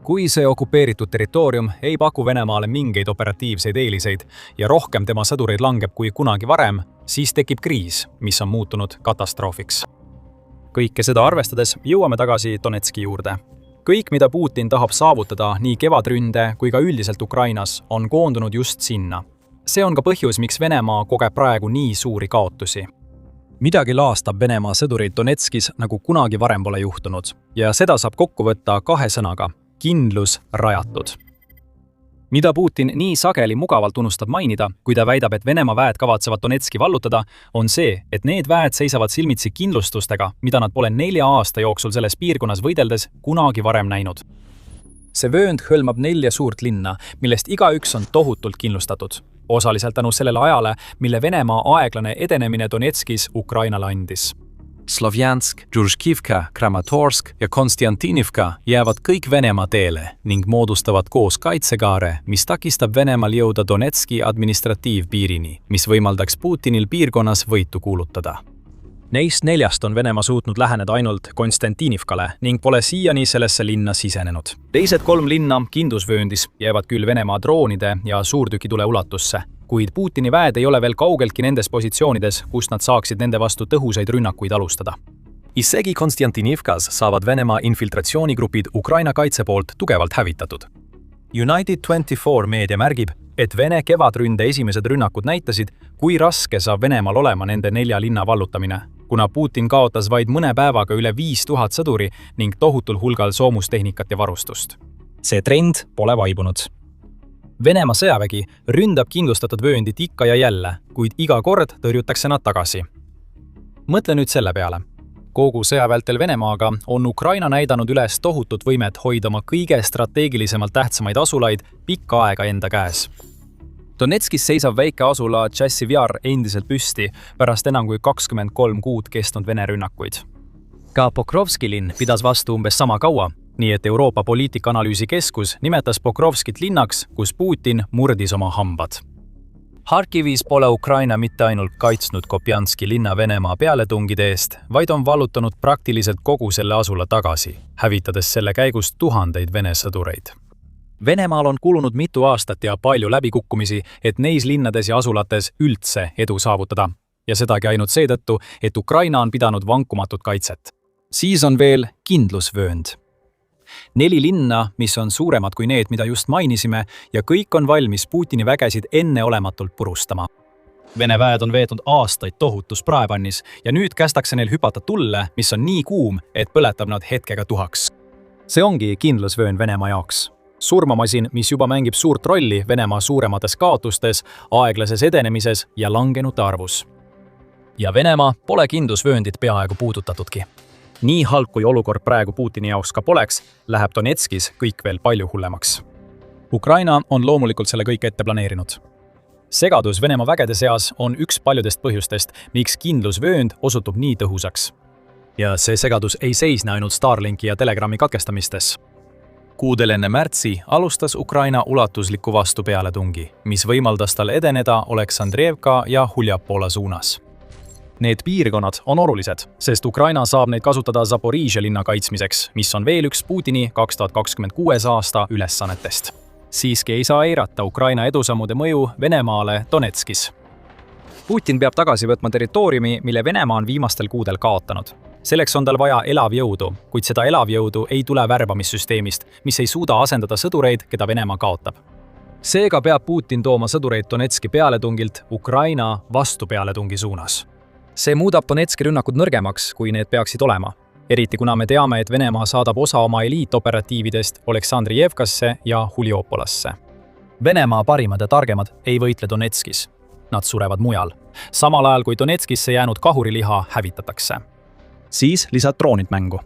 Kui see okupeeritud territoorium ei paku Venemaale mingeid operatiivseid eeliseid ja rohkem tema sõdureid langeb kui kunagi varem, siis tekib kriis, mis on muutunud katastroofiks. Kõike seda arvestades jõuame tagasi Donetski juurde. Kõik, mida Putin tahab saavutada nii kevadründe kui ka üldiselt Ukrainas, on koondunud just sinna. See on ka põhjus, miks Venemaa kogeb praegu nii suuri kaotusi. Midagi laastab Venemaa sõdurid Donetskis nagu kunagi varem pole juhtunud ja seda saab kokku võtta 2 sõnaga – kindlus rajatud. Mida Putin nii sageli mugavalt unustab mainida, kui ta väidab, et Venemaa väed kavatsevad Donetski vallutada, on see, et need väed seisavad silmitsi kindlustustega, mida nad pole 4 aasta jooksul selles piirkonnas võideldes kunagi varem näinud. See vöönd hõlmab 4 suurt linna, millest igaüks on tohutult kindlustatud, osaliselt tänu sellele ajale, mille Venemaa aeglane edenemine Donetskis Ukrainale andis. Slovjansk, Džuržkivka, Kramatorsk ja Konstantinivka jäävad kõik Venemaa teele ning moodustavad koos kaitsekaare, mis takistab Venemaal jõuda Donetski administratiivpiirini, mis võimaldaks Putinil piirkonnas võitu kuulutada. Neist 4 on Venemaa suutnud läheneda ainult Konstantinivkale ning pole siiani sellesse linna sisenenud. Teised 3 linna kindlusvööndis jäävad küll Venemaa droonide ja suurtükitule ulatusse, kuid Putini väed ei ole veel kaugeltki nendes positsioonides, kus nad saaksid nende vastu tõhusaid rünnakuid alustada. Isegi Konstantinivkas saavad Venemaa infiltratsioonigrupid Ukraina kaitse poolt tugevalt hävitatud. United24 meedia märgib, et Vene kevadründe esimesed rünnakud näitasid, kui raske saab Venemaal olema nende 4 linna vallutamine, kuna Putin kaotas vaid mõne päevaga üle 5000 sõduri ning tohutul hulgal soomustehnikat ja varustust. See trend pole vaibunud. Venemaa sõjavägi ründab kindlustatud vööndit ikka ja jälle, kuid iga kord tõrjutakse nad tagasi. Mõtle nüüd selle peale. Kogu sõja vältel Venemaaga on Ukraina näidanud üles tohutut võimet hoida oma kõige strateegilisemalt tähtsamaid asulaid pikka aega enda käes. Donetskis seisab väike asula Tšassiv Jar endiselt püsti pärast enam kui 23 kuud kestnud Vene rünnakuid. Ka Pokrovski linn pidas vastu umbes sama kaua, nii et Euroopa poliitikaanalüüsi keskus nimetas Pokrovskit linnaks, kus Putin murdis oma hambad. Harkivis pole Ukraina mitte ainult kaitsnud Kopjanski linna Venemaa pealetungide eest, vaid on vallutanud praktiliselt kogu selle asula tagasi, hävitades selle käigus tuhandeid Vene sõdureid. Venemaal on kulunud mitu aastat ja palju läbikukkumisi, et neis linnades ja asulates üldse edu saavutada. Ja sedagi ainult seetõttu, et Ukraina on pidanud vankumatut kaitset. Siis on veel kindlusvöönd. 4 linna, mis on suuremad kui need, mida just mainisime, ja kõik on valmis Putini vägesid enneolematult purustama. Vene väed on veetnud aastaid tohutus praepannis ja nüüd kästakse neil hüpata tulle, mis on nii kuum, et põletab nad hetkega tuhaks. See ongi kindlusvöönd Venemaa jaoks. Surmamasin, mis juba mängib suurt rolli Venemaa suuremates kaotustes, aeglases edenemises ja langenute arvus. Ja Venemaa pole kindlusvööndit peaaegu puudutatudki. Nii halb kui olukord praegu Putini jaoks ka poleks, läheb Donetskis kõik veel palju hullemaks. Ukraina on loomulikult selle kõik ette planeerinud. Segadus Venemaa vägede seas on üks paljudest põhjustest, miks kindlusvöönd osutub nii tõhusaks. Ja see segadus ei seisne ainult Starlinki ja Telegrami katkestamistes. Kuudel enne märtsi alustas Ukraina ulatusliku vastupealetungi, mis võimaldas tal edeneda Oleksandrievka ja Huljapola suunas. Need piirkonnad on olulised, sest Ukraina saab neid kasutada Zaporižžja linna kaitsmiseks, mis on veel üks Putini 2026. aasta ülesannetest. Siiski ei saa eirata Ukraina edusammude mõju Venemaale Donetskis. Putin peab tagasi võtma territooriumi, mille Venemaa on viimastel kuudel kaotanud. Selleks on tal vaja elavjõudu, kuid seda elavjõudu ei tule värbamissüsteemist, mis ei suuda asendada sõdureid, keda Venemaa kaotab. Seega peab Putin tooma sõdureid Donetski pealetungilt Ukraina vastupealetungi suunas. See muudab Donetski rünnakud nõrgemaks, kui need peaksid olema. Eriti kuna me teame, et Venemaa saadab osa oma eliitoperatiividest Oleksandrievkasse ja Huljopolasse. Venemaa parimad ja targemad ei võitle Donetskis. Nad surevad mujal. Samal ajal kui Donetskisse jäänud kahuriliha hävitatakse. Siis lisad droonid mängu.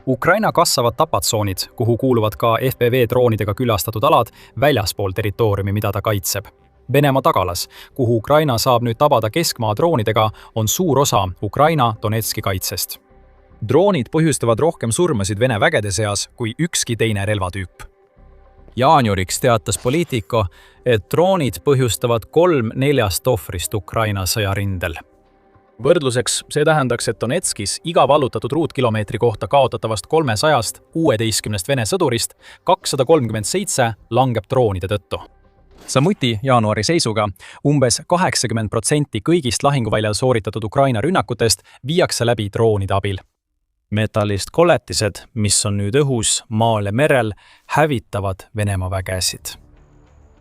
Ukraina kasvavad tapatsoonid, kuhu kuuluvad ka FPV droonidega külastatud alad väljaspool territooriumi, mida ta kaitseb. Venemaa tagalas, kuhu Ukraina saab nüüd tabada keskmaa droonidega, on suur osa Ukraina Donetski kaitsest. Droonid põhjustavad rohkem surmasid Vene vägede seas kui ükski teine relvatüüp. Jaanuariks teatas Politico, et droonid põhjustavad 3/4 ohvrist Ukraina sõjarindel. Võrdluseks see tähendaks, et Donetskis iga vallutatud ruutkilomeetri kohta kaotatavast 316 Vene sõdurist 237 langeb droonide tõttu. Samuti jaanuari seisuga umbes 80% kõigist lahinguväljal sooritatud Ukraina rünnakutest viiakse läbi droonide abil. Metallist kolletised, mis on nüüd õhus, maal ja merel, hävitavad Venemaa vägesid.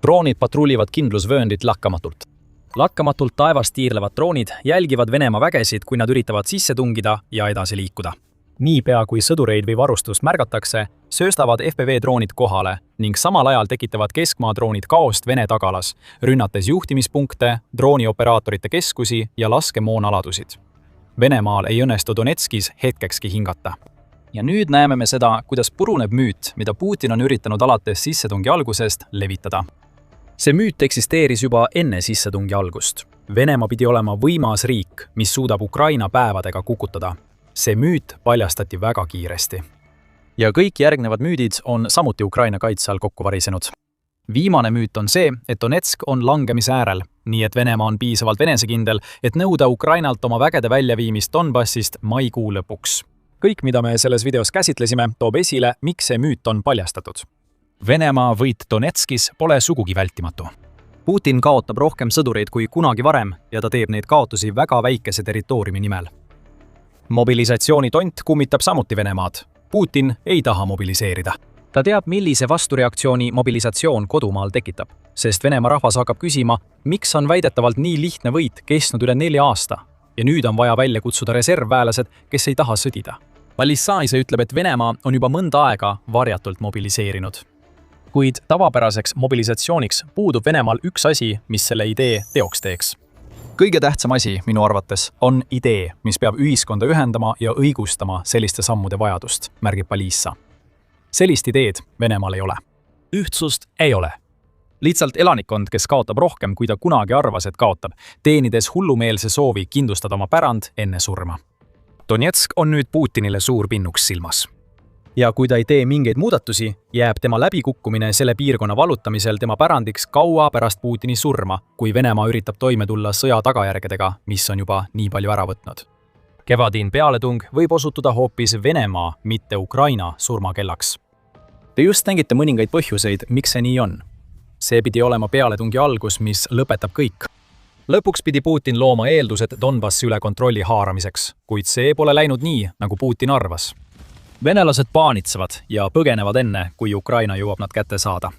Droonid patrullivad kindlusvööndit lakkamatult. Lakkamatult taevast tiirlevad droonid jälgivad Venemaa vägesid, kui nad üritavad sisse tungida ja edasi liikuda. Niipea kui sõdureid või varustust märgatakse, sööstavad FPV-droonid kohale ning samal ajal tekitavad keskmaadroonid kaost Vene tagalas, rünnates juhtimispunkte, droonioperaatorite keskusi ja laskemoonaladusid. Venemaal ei õnnestu Donetskis hetkekski hingata. Ja nüüd näeme me seda, kuidas puruneb müüt, mida Putin on üritanud alates sissetungi algusest levitada. See müüt eksisteeris juba enne sissetungi algust. Venemaa pidi olema võimas riik, mis suudab Ukraina päevadega kukutada. See müüt paljastati väga kiiresti. Ja kõik järgnevad müüdid on samuti Ukraina kaitse all kokku varisenud. Viimane müüt on see, et Donetsk on langemise äärel, nii et Venemaa on piisavalt enesekindel, et nõuda Ukrainalt oma vägede väljaviimist Donbassist maikuu lõpuks. Kõik, mida me selles videos käsitlesime, toob esile, miks see müüt on paljastatud. Venemaa võit Donetskis pole sugugi vältimatu. Putin kaotab rohkem sõdureid kui kunagi varem ja ta teeb neid kaotusi väga väikese territooriumi nimel. Mobilisatsiooni tont kummitab samuti Venemaad. Putin ei taha mobiliseerida. Ta teab, millise vastureaktsiooni mobilisatsioon kodumaal tekitab, sest Venemaa rahvas hakkab küsima, miks on väidetavalt nii lihtne võit kestnud üle 4 aasta ja nüüd on vaja välja kutsuda reservväelased, kes ei taha sõdida. Valissa ise ütleb, et Venemaa on juba mõnda aega varjatult mobiliseerinud. Kuid tavapäraseks mobilisatsiooniks puudub Venemaal üks asi, mis selle idee teoks teeks. Kõige tähtsam asi minu arvates on idee, mis peab ühiskonda ühendama ja õigustama selliste sammude vajadust, märgib Palissa. Sellist ideed Venemaal ei ole. Ühtsust ei ole. Lihtsalt elanikkond, kes kaotab rohkem, kui ta kunagi arvas, et kaotab, teenides hullumeelse soovi kindlustada oma pärand enne surma. Donetsk on nüüd Putinile suur pinnuks silmas. Ja kui ta ei tee mingeid muudatusi, jääb tema läbikukkumine selle piirkonna vallutamisel tema pärandiks kaua pärast Putini surma, kui Venemaa üritab toime tulla sõja tagajärgedega, mis on juba nii palju ära võtnud. Kevadine pealetung võib osutuda hoopis Venemaa, mitte Ukraina surmakellaks. Te just nägite mõningaid põhjuseid, miks see nii on. See pidi olema pealetungi algus, mis lõpetab kõik. Lõpuks pidi Putin looma eeldused Donbassi üle kontrolli haaramiseks, kuid see pole läinud nii, nagu Putin arvas. Venelased paanitsevad ja põgenevad enne, kui Ukraina jõuab nad kätte saada.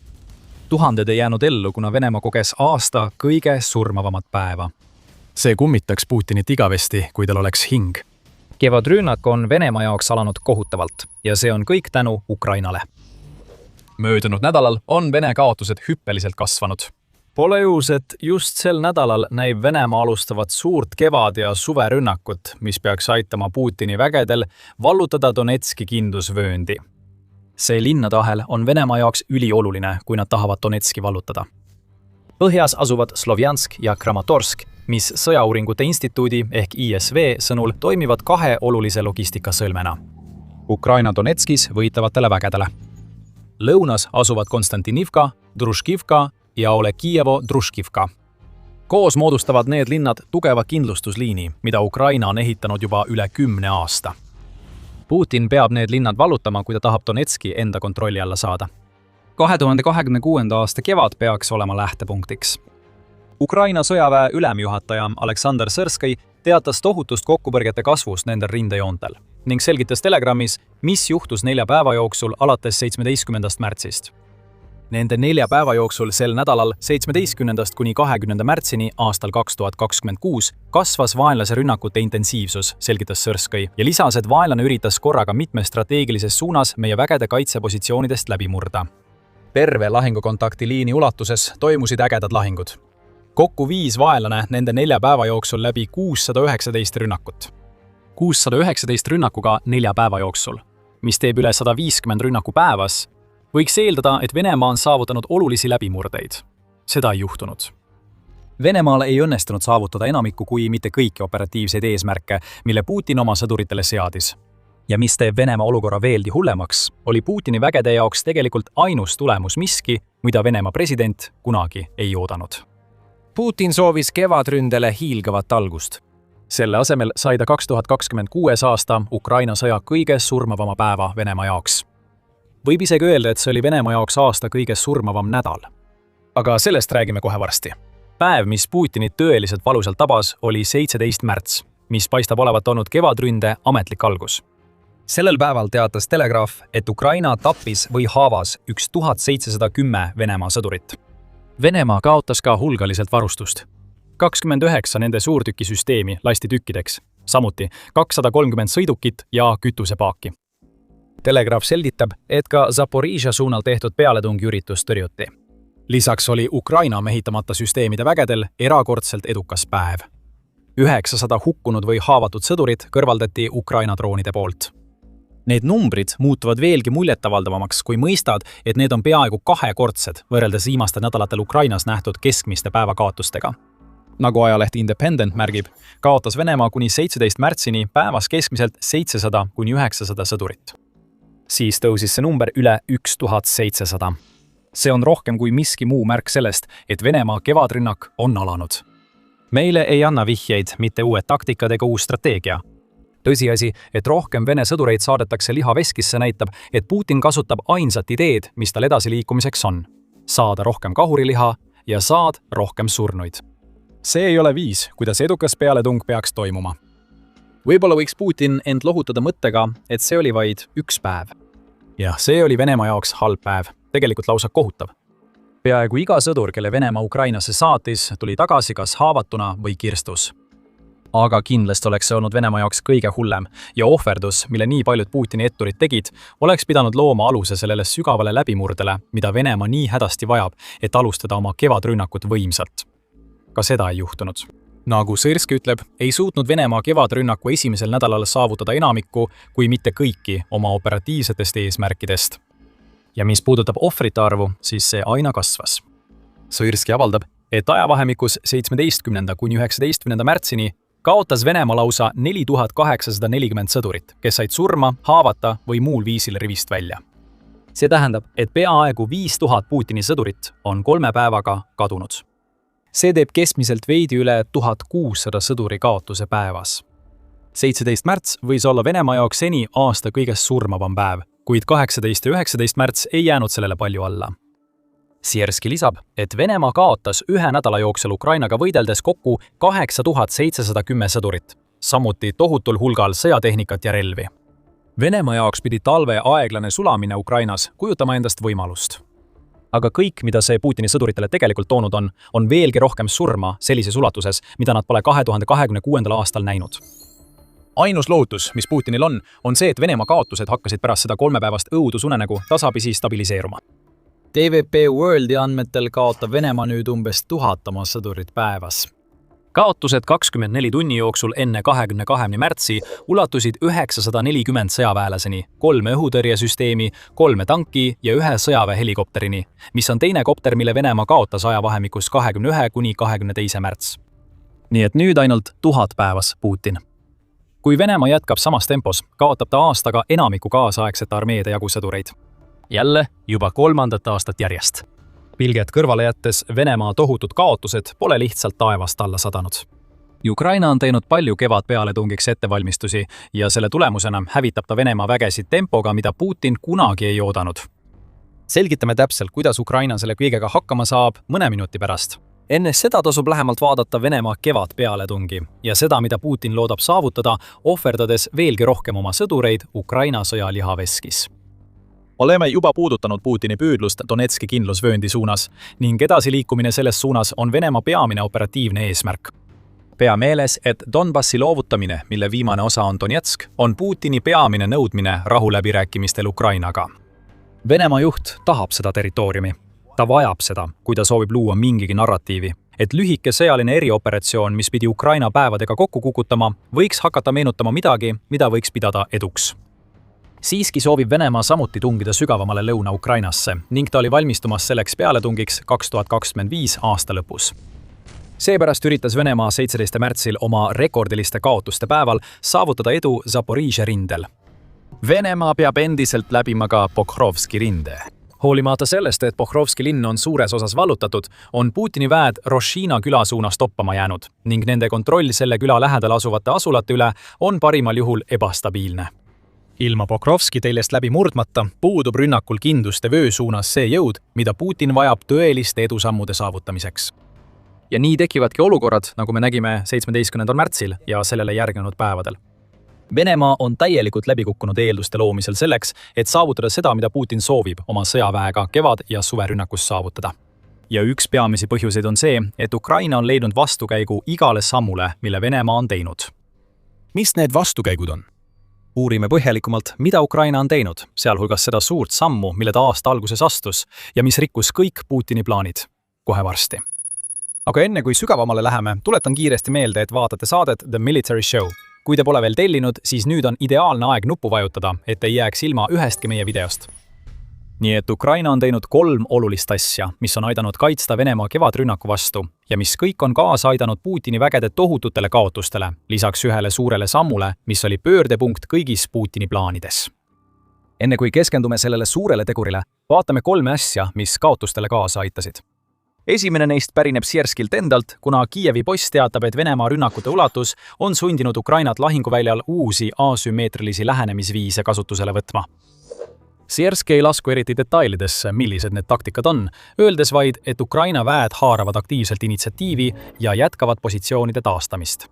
Tuhanded ei jäänud ellu, kuna Venemaa koges aasta kõige surmavamat päeva. See kummitaks Putinit igavesti, kui tal oleks hing. Kevadrünnak on Venemaa jaoks alanud kohutavalt ja see on kõik tänu Ukrainale. Möödunud nädalal on Vene kaotused hüppeliselt kasvanud. Pole juhus, et just sel nädalal näib Venemaa alustavat suurt kevad- ja suverünnakut, mis peaks aitama Putini vägedel vallutada Donetski kindlusvööndi. See linnade ahel on Venemaa jaoks ülioluline, kui nad tahavad Donetski vallutada. Põhjas asuvad Slovjansk ja Kramatorsk, mis Sõjauuringute Instituudi ehk ISV sõnul toimivad kahe olulise logistikasõlmena. Ukraina Donetskis võitavatele vägedele. Lõunas asuvad Konstantinivka, Družkivka ja Olekijevo Družkivka. Koos moodustavad need linnad tugeva kindlustusliini, mida Ukraina on ehitanud juba üle 10 aasta. Putin peab need linnad vallutama, kui ta tahab Donetski enda kontrolli alla saada. 2026. aasta kevad peaks olema lähtepunktiks. Ukraina sõjaväe ülemjuhataja Aleksandr Sõrskõi teatas tohutust kokkupõrgete kasvust nendel rindejoontel ning selgitas Telegrammis, mis juhtus 4 päeva jooksul alates 17. märtsist. Nende 4 päeva jooksul sel nädalal 17. kuni 20. märtsini aastal 2026 kasvas vaenlase rünnakute intensiivsus, selgitas Sõrskõi ja lisas, et vaenlane üritas korraga mitmes strateegilises suunas meie vägede kaitsepositsioonidest läbi murda. Terve lahingukontakti liini ulatuses toimusid ägedad lahingud. Kokku 5 vaenlane nende 4 päeva jooksul läbi 619 rünnakut. 619 rünnakuga 4 päeva jooksul, mis teeb üle 150 rünnaku päevas. Võiks eeldada, et Venemaa on saavutanud olulisi läbimurdeid. Seda ei juhtunud. Venemaal ei õnnestunud saavutada enamikku kui mitte kõiki operatiivseid eesmärke, mille Putin oma sõduritele seadis. Ja mis teeb Venemaa olukorra veelgi hullemaks, oli Putini vägede jaoks tegelikult ainus tulemus miski, mida Venemaa president kunagi ei oodanud. Putin soovis kevadründele hiilgavat algust. Selle asemel sai ta 2026. aasta Ukraina sõja kõige surmavama päeva Venemaa jaoks. Võib isegi öelda, et see oli Venemaa jaoks aasta kõige surmavam nädal. Aga sellest räägime kohe varsti. Päev, mis Putinit tõeliselt valusalt tabas, oli 17. märts, mis paistab olevat olnud kevadründe ametlik algus. Sellel päeval teatas Telegraaf, et Ukraina tappis või haavas 1710 Venemaa sõdurit. Venemaa kaotas ka hulgaliselt varustust. 29 nende suurtükisüsteemi lasti tükkideks, samuti 230 sõidukit ja kütusepaaki. Telegraaf selgitab, et ka Zaporižja suunal tehtud pealetungi üritus tõrjuti. Lisaks oli Ukraina mehitamata süsteemide vägedel erakordselt edukas päev. 900 hukkunud või haavatud sõdurit kõrvaldati Ukraina droonide poolt. Need numbrid muutuvad veelgi muljetavaldavamaks, kui mõistad, et need on peaaegu 2-kordsed võrreldes viimastel nädalatel Ukrainas nähtud keskmiste päevakaotustega. Nagu ajaleht Independent märgib, kaotas Venemaa kuni 17. märtsini päevas keskmiselt 700 kuni 900 sõdurit. Siis tõusis see number üle 1700. See on rohkem kui miski muu märk sellest, et Venemaa kevadrünnak on alanud. Meile ei anna vihjeid mitte uued taktikad ega uus strateegia. Tõsiasi, et rohkem Vene sõdureid saadetakse lihaveskisse näitab, et Putin kasutab ainsat ideed, mis tal edasiliikumiseks on. Saada rohkem kahuriliha ja saad rohkem surnuid. See ei ole viis, kuidas edukas pealetung peaks toimuma. Võib-olla võiks Putin end lohutada mõttega, et see oli vaid üks päev. Jah, see oli Venemaa jaoks halb päev, tegelikult lausa kohutav. Peaaegu iga sõdur, kelle Venemaa Ukrainasse saatis, tuli tagasi kas haavatuna või kirstus. Aga kindlasti oleks see olnud Venemaa jaoks kõige hullem ja ohverdus, mille nii paljud Putini etturid tegid, oleks pidanud looma aluse sellele sügavale läbimurdele, mida Venemaa nii hädasti vajab, et alustada oma kevadrünnakut võimsalt. Ka seda ei juhtunud. Nagu Sõrski ütleb, ei suutnud Venemaa kevadrünnaku esimesel nädalal saavutada enamikku, kui mitte kõiki oma operatiivsetest eesmärkidest. Ja mis puudutab ohvrite arvu, siis see aina kasvas. Sõrski avaldab, et ajavahemikus 17. kuni 19. märtsini kaotas Venemaa lausa 4840 sõdurit, kes said surma, haavata või muul viisil rivist välja. See tähendab, et peaaegu 5000 Putini sõdurit on 3 päevaga kadunud. See teeb keskmiselt veidi üle 1600 sõduri kaotuse päevas. 17. märts võis olla Venemaa jaoks seni aasta kõigest surmavam päev, kuid 18. ja 19. märts ei jäänud sellele palju alla. Sierski lisab, et Venemaa kaotas 1 nädala jooksul Ukrainaga võideldes kokku 8710 sõdurit, samuti tohutul hulgal sõjatehnikat ja relvi. Venemaa jaoks pidi talve aeglane sulamine Ukrainas kujutama endast võimalust. Aga kõik, mida see Putini sõduritele tegelikult toonud on veelgi rohkem surma sellises ulatuses, mida nad pole 2026. aastal näinud. Ainus lootus, mis Putinil on see, et Venemaa kaotused hakkasid pärast seda 3 päevast õudusunenägu tasapisi stabiliseeruma. TVP Worldi andmetel kaotab Venemaa nüüd umbes 1000 oma sõdurit päevas. Kaotused 24 tunni jooksul enne 22. märtsi ulatusid 940 sõjaväelaseni, 3 õhutõrjesüsteemi, 3 tanki ja 1 sõjaväehelikopterini, mis on teine kopter, mille Venemaa kaotas ajavahemikus 21. kuni 22. märts. Nii et nüüd ainult 1000 päevas Putin. Kui Venemaa jätkab samas tempos, kaotab ta aastaga enamiku kaasaegsete armeede jagu sõdureid. Jälle juba 3. aastat järjest. Pilged kõrvale jättes Venemaa tohutud kaotused pole lihtsalt taevast alla sadanud. Ukraina on teinud palju kevadpealetungiks ettevalmistusi ja selle tulemusena hävitab ta Venemaa vägesid tempoga, mida Putin kunagi ei oodanud. Selgitame täpselt, kuidas Ukraina selle kõigega hakkama saab mõne minuti pärast. Enne seda tasub lähemalt vaadata Venemaa kevadpealetungi ja seda, mida Putin loodab saavutada, ohverdades veelgi rohkem oma sõdureid Ukraina sõja lihaveskis. Oleme juba puudutanud Putini püüdlust Donetski kindlusvööndi suunas ning edasiliikumine selles suunas on Venemaa peamine operatiivne eesmärk. Pea meeles, et Donbassi loovutamine, mille viimane osa on Donetsk, on Putini peamine nõudmine rahuläbirääkimistel Ukrainaga. Venemaa juht tahab seda territooriumi. Ta vajab seda, kui ta soovib luua mingigi narratiivi, et lühike sõjaline erioperatsioon, mis pidi Ukraina päevadega kokku kukutama, võiks hakata meenutama midagi, mida võiks pidada eduks. Siiski soovib Venemaa samuti tungida sügavamale Lõuna-Ukrainasse ning ta oli valmistumas selleks pealetungiks 2025 aasta lõpus. Seepärast üritas Venemaa 17. märtsil oma rekordiliste kaotuste päeval saavutada edu Zaporižžja rindel. Venemaa peab endiselt läbima ka Pokrovski rinde. Hoolimata sellest, et Pokrovski linn on suures osas vallutatud, on Putini väed Rošina küla suunas toppama jäänud ning nende kontroll selle küla lähedal asuvate asulate üle on parimal juhul ebastabiilne. Ilma Pokrovski teljest läbi murdmata puudub rünnakul Kinduste vöö suunas see jõud, mida Putin vajab tõeliste edusammude saavutamiseks. Ja nii tekivadki olukorrad, nagu me nägime 17. märtsil ja sellele järgnenud päevadel. Venemaa on täielikult läbikukkunud eelduste loomisel selleks, et saavutada seda, mida Putin soovib oma sõjaväega kevad- ja suverünnakus saavutada. Ja üks peamisi põhjuseid on see, et Ukraina on leidnud vastukäigu igale sammule, mille Venemaa on teinud. Mis need vastukäigud on? Uurime põhjalikumalt, mida Ukraina on teinud, sealhulgas seda suurt sammu, mille ta aasta alguses astus ja mis rikkus kõik Putini plaanid. Kohe varsti. Aga enne kui sügavamale läheme, tuletan kiiresti meelde, et vaatate saadet The Military Show. Kui te pole veel tellinud, siis nüüd on ideaalne aeg nuppu vajutada, et ei jääks ilma ühestki meie videost. Nii et Ukraina on teinud 3 olulist asja, mis on aidanud kaitsta Venemaa kevadrünnaku vastu ja mis kõik on kaasa aidanud Putini vägede tohututele kaotustele, lisaks ühele suurele sammule, mis oli pöördepunkt kõigis Putini plaanides. Enne kui keskendume sellele suurele tegurile, vaatame 3 asja, mis kaotustele kaasa aitasid. Esimene neist pärineb Sierskilt endalt, kuna Kiievi Post teatab, et Venemaa rünnakute ulatus on sundinud Ukrainat lahinguväljal uusi asümmeetrilisi lähenemisviise kasutusele võtma. Sierski ei lasku eriti detailidesse, millised need taktikad on, öeldes vaid, et Ukraina väed haaravad aktiivselt initsiatiivi ja jätkavad positsioonide taastamist.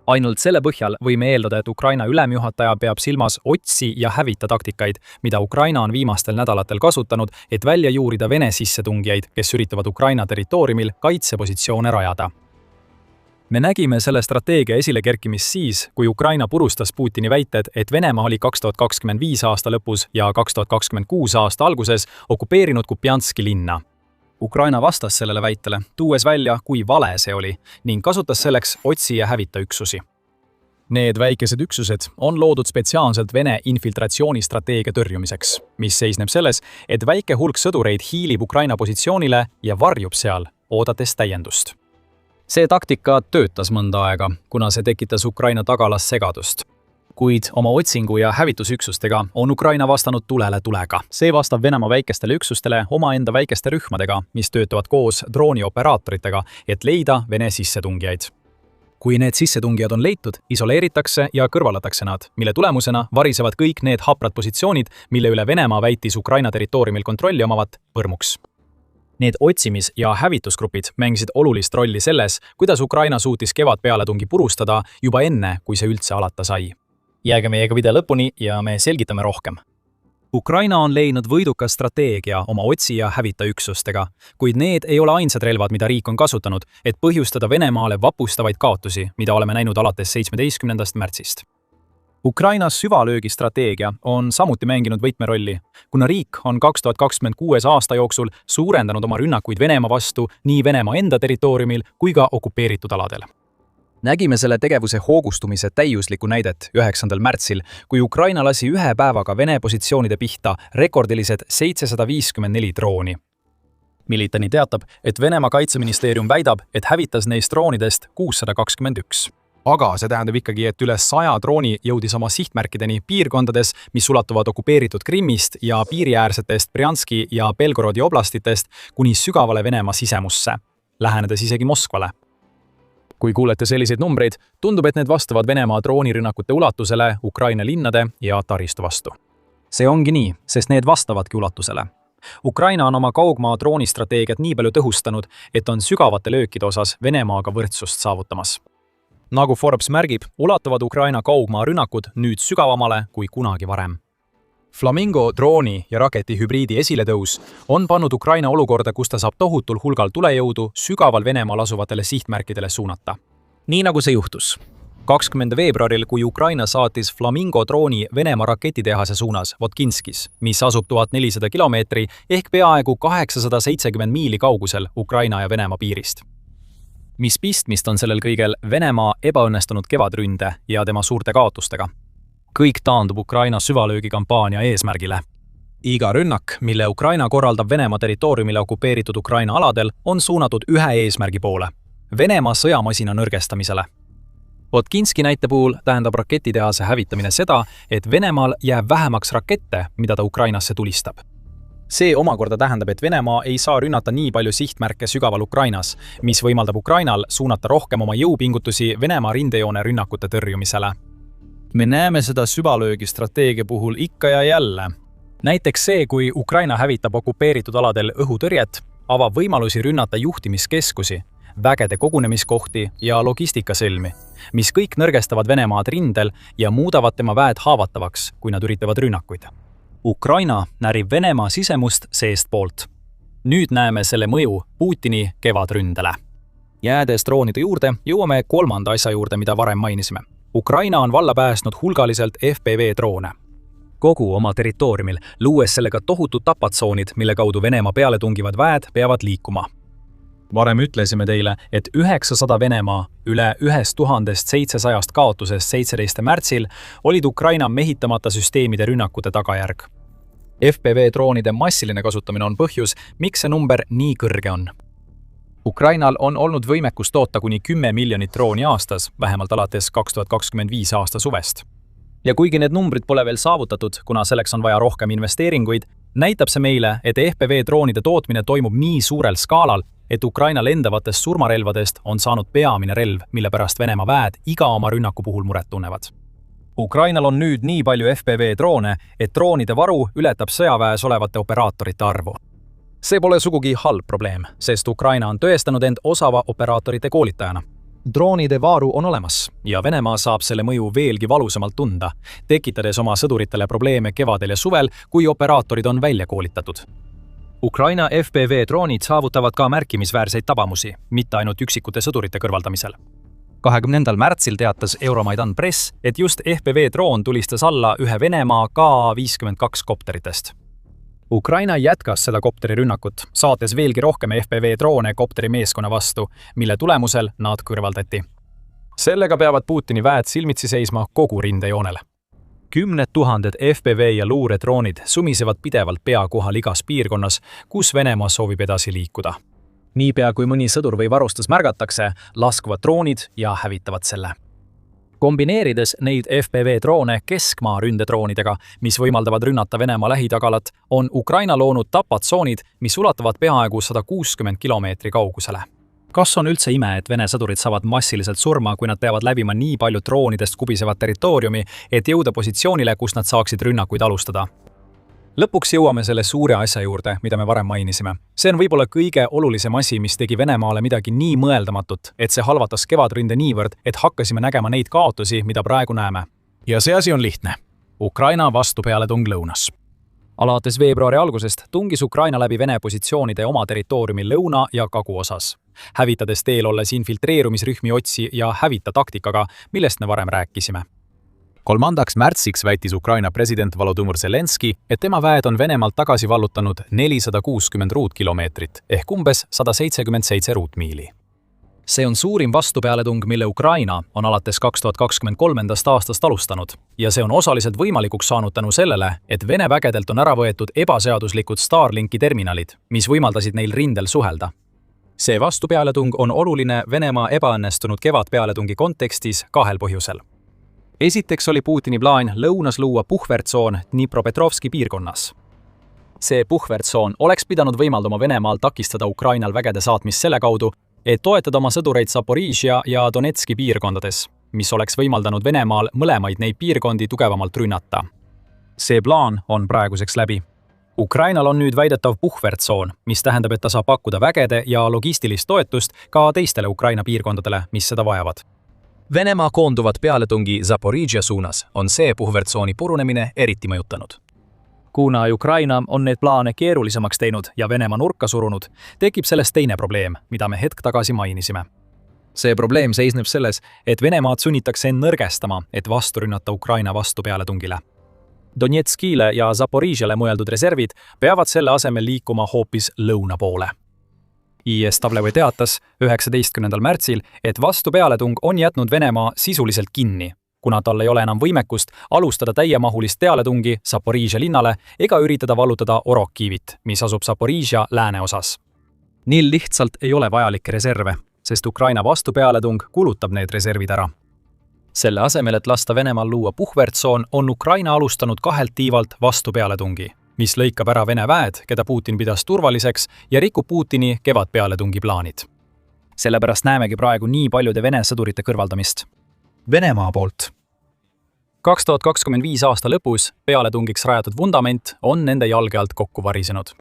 Ainult selle põhjal võime eeldada, et Ukraina ülemjuhataja peab silmas otsi ja hävita taktikaid, mida Ukraina on viimastel nädalatel kasutanud, et välja juurida Vene sissetungijaid, kes üritavad Ukraina territooriumil kaitsepositsioone rajada. Me nägime selle strateegia esile kerkimist siis, kui Ukraina purustas Putini väited, et Venemaa oli 2025 aasta lõpus ja 2026 aasta alguses okupeerinud Kupjanski linna. Ukraina vastas sellele väitele, tuues välja, kui vale see oli, ning kasutas selleks otsi- ja hävitaüksusi. Need väikesed üksused on loodud spetsiaalselt Vene infiltratsioonistrateegia tõrjumiseks, mis seisneb selles, et väike hulk sõdureid hiilib Ukraina positsioonile ja varjub seal, oodates täiendust. See taktika töötas mõnda aega, kuna see tekitas Ukraina tagalas segadust. Kuid oma otsingu- ja hävitusüksustega on Ukraina vastanud tulele tulega. See vastab Venemaa väikestele üksustele omaenda väikeste rühmadega, mis töötavad koos droonioperaatoritega, et leida Vene sissetungijaid. Kui need sissetungijad on leitud, isoleeritakse ja kõrvaldatakse nad, mille tulemusena varisevad kõik need haprad positsioonid, mille üle Venemaa väitis Ukraina territooriumil kontrolli omavat, põrmuks. Need otsimis- ja hävitusgrupid mängisid olulist rolli selles, kuidas Ukraina suutis kevadpealetungi purustada juba enne, kui see üldse alata sai. Jääge meiega video lõpuni ja me selgitame rohkem. Ukraina on leidnud võiduka strateegia oma otsi- ja hävitaüksustega, kuid need ei ole ainsad relvad, mida riik on kasutanud, et põhjustada Venemaale vapustavaid kaotusi, mida oleme näinud alates 17. märtsist. Ukraina süvalöögistrateegia on samuti mänginud võtmerolli, kuna riik on 2026 aasta jooksul suurendanud oma rünnakuid Venemaa vastu nii Venemaa enda territooriumil kui ka okupeeritud aladel. Nägime selle tegevuse hoogustumise täiuslikku näidet 9. märtsil, kui Ukraina lasi ühe päevaga Vene positsioonide pihta rekordilised 754 drooni. Militani teatab, et Venemaa kaitseministeerium väidab, et hävitas neist droonidest 621. Aga see tähendab ikkagi, et üle 100 drooni jõudis oma sihtmärkideni piirkondades, mis ulatuvad okupeeritud Krimmist ja piiriäärsetest Brjanski ja Belgorodi oblastitest kuni sügavale Venemaa sisemusse, lähenedes isegi Moskvale. Kui kuulete selliseid numbreid, tundub, et need vastavad Venemaa droonirünnakute ulatusele Ukraina linnade ja taristu vastu. See ongi nii, sest need vastavadki ulatusele. Ukraina on oma kaugmaa droonistrateegiat nii palju tõhustanud, et on sügavate löökide osas Venemaaga võrdsust saavutamas. Nagu Forbes märgib, ulatuvad Ukraina kaugmaa rünnakud nüüd sügavamale kui kunagi varem. Flamingo drooni ja raketi hübriidi esiletõus on pannud Ukraina olukorda, kus ta saab tohutul hulgal tulejõudu sügaval Venemaal asuvatele sihtmärkidele suunata. Nii nagu see juhtus. 20. veebruaril, kui Ukraina saatis Flamingo drooni Venemaa raketitehase suunas Votkinskis, mis asub 1400 kilomeetri ehk peaaegu 870 miili kaugusel Ukraina ja Venemaa piirist. Mis pistmist on sellel kõigel Venemaa ebaõnnestunud kevadründe ja tema suurte kaotustega? Kõik taandub Ukraina süvalöögikampaania eesmärgile. Iga rünnak, mille Ukraina korraldab Venemaa territooriumile okupeeritud Ukraina aladel, on suunatud ühe eesmärgi poole – Venemaa sõjamasina nõrgestamisele. Votkinski näite puhul tähendab raketitehase hävitamine seda, et Venemaal jääb vähemaks rakette, mida ta Ukrainasse tulistab. See omakorda tähendab, et Venemaa ei saa rünnata nii palju sihtmärke sügaval Ukrainas, mis võimaldab Ukrainal suunata rohkem oma jõupingutusi Venemaa rindejoone rünnakute tõrjumisele. Me näeme seda süvalöögistrateegia puhul ikka ja jälle. Näiteks see, kui Ukraina hävitab okupeeritud aladel õhutõrjet, avab võimalusi rünnata juhtimiskeskusi, vägede kogunemiskohti ja logistikasõlmi, mis kõik nõrgestavad Venemaad rindel ja muudavad tema väed haavatavaks, kui nad üritavad rünnakuid. Ukraina närib Venemaa sisemust seestpoolt. Nüüd näeme selle mõju Putini kevadründele. Jäädes droonide juurde, jõuame kolmanda asja juurde, mida varem mainisime. Ukraina on valla päästnud hulgaliselt FPV droone. Kogu oma territooriumil, luues sellega tohutud tapatsoonid, mille kaudu Venemaa peale tungivad väed peavad liikuma. Varem ütlesime teile, et 900 Venemaa üle 1700 kaotusest 17. märtsil olid Ukraina mehitamata süsteemide rünnakute tagajärg. FPV droonide massiline kasutamine on põhjus, miks see number nii kõrge on. Ukrainal on olnud võimekus toota kuni 10 miljonit drooni aastas, vähemalt alates 2025 aasta suvest. Ja kuigi need numbrid pole veel saavutatud, kuna selleks on vaja rohkem investeeringuid, näitab see meile, et FPV droonide tootmine toimub nii suurel skaalal, et Ukraina lendavatest surmarelvadest on saanud peamine relv, mille pärast Venemaa väed iga oma rünnaku puhul muret tunnevad. Ukrainal on nüüd nii palju FPV droone, et droonide varu ületab sõjaväes olevate operaatorite arvu. See pole sugugi halb probleem, sest Ukraina on tõestanud end osava operaatorite koolitajana. Droonide varu on olemas ja Venemaa saab selle mõju veelgi valusamalt tunda, tekitades oma sõduritele probleeme kevadel ja suvel, kui operaatorid on välja koolitatud. Ukraina FPV droonid saavutavad ka märkimisväärseid tabamusi, mitte ainult üksikute sõdurite kõrvaldamisel. 20. märtsil teatas Euromaidan Press, et just FPV droon tulistas alla ühe Venemaa Ka-52 kopteritest. Ukraina jätkas seda kopterirünnakut, saates veelgi rohkem FPV droone kopteri meeskonna vastu, mille tulemusel nad kõrvaldati. Sellega peavad Putini väed silmitsi seisma kogu rindejoonel. 10 000 FPV ja luuredroonid sumisevad pidevalt pea kohal igas piirkonnas, kus Venemaa soovib edasi liikuda. Niipea kui mõni sõdur või varustus märgatakse, laskuvad droonid ja hävitavad selle. Kombineerides neid FPV droone keskmaa ründedroonidega, mis võimaldavad rünnata Venemaa lähitagalat, on Ukraina loonud tapatsoonid, mis ulatavad peaaegu 160 kilomeetri kaugusele. Kas on üldse ime, et Vene sõdurid saavad massiliselt surma, kui nad peavad läbima nii palju droonidest kubisevat territooriumi, et jõuda positsioonile, kus nad saaksid rünnakuid alustada? Lõpuks jõuame selle suure asja juurde, mida me varem mainisime. See on võib-olla kõige olulisem asi, mis tegi Venemaale midagi nii mõeldamatut, et see halvatas kevadründe niivõrd, et hakkasime nägema neid kaotusi, mida praegu näeme. Ja see asi on lihtne. Ukraina vastupealetung lõunas. Alates veebruari algusest tungis Ukraina läbi Vene positsioonide oma territooriumi lõuna- ja kaguosas, hävitades teel olles infiltreerumisrühmi otsi ja hävita taktikaga, millest me varem rääkisime. 3. märtsiks väitis Ukraina president Volodõmõr Zelenski, et tema väed on Venemaalt tagasi vallutanud 460 ruutkilomeetrit ehk umbes 177 ruutmiili. See on suurim vastupealetung, mille Ukraina on alates 2023. aastast alustanud ja see on osaliselt võimalikuks saanud tänu sellele, et Vene vägedelt on ära võetud ebaseaduslikud Starlinki terminalid, mis võimaldasid neil rindel suhelda. See vastupealetung on oluline Venemaa ebaõnnestunud kevadpealetungi kontekstis kahel põhjusel. Esiteks oli Putini plaan lõunas luua puhvertsoon Dnipropetrovski piirkonnas. See puhvertsoon oleks pidanud võimaldama Venemaal takistada Ukrainal vägede saatmist selle kaudu, et toetada oma sõdureid Zaporižja ja Donetski piirkondades, mis oleks võimaldanud Venemaal mõlemaid neid piirkondi tugevamalt rünnata. See plaan on praeguseks läbi. Ukrainal on nüüd väidetav puhvertsoon, mis tähendab, et ta saab pakkuda vägede ja logistilist toetust ka teistele Ukraina piirkondadele, mis seda vajavad. Venemaa koonduvat pealetungi Zaporižja suunas on see puhvertsooni purunemine eriti mõjutanud. Kuna Ukraina on need plaane keerulisemaks teinud ja Venemaa nurka surunud, tekib sellest teine probleem, mida me hetk tagasi mainisime. See probleem seisneb selles, et Venemaad sunnitakse end nõrgestama, et vastu rünnata Ukraina vastu pealetungile. Donetskile ja Zaporižjale mõeldud reservid peavad selle asemel liikuma hoopis lõuna poole. IS Stavlevi teatas 19. märtsil, et vastupealetung on jätnud Venemaa sisuliselt kinni, kuna tal ei ole enam võimekust alustada täiemahulist pealetungi Zaporižja linnale ega üritada vallutada Orokivit, mis asub Zaporižja lääneosas. Neil lihtsalt ei ole vajalikke reserve, sest Ukraina vastupealetung kulutab need reservid ära. Selle asemel, et lasta Venemaal luua puhvertsoon, on Ukraina alustanud 2 tiivalt vastupealetungi, mis lõikab ära Vene väed, keda Putin pidas turvaliseks ja rikub Putini kevadpealetungi plaanid. Sellepärast näemegi praegu nii paljude Vene sõdurite kõrvaldamist. Venemaa poolt. 2025 aasta lõpus pealetungiks rajatud vundament on nende jalge alt kokku varisenud.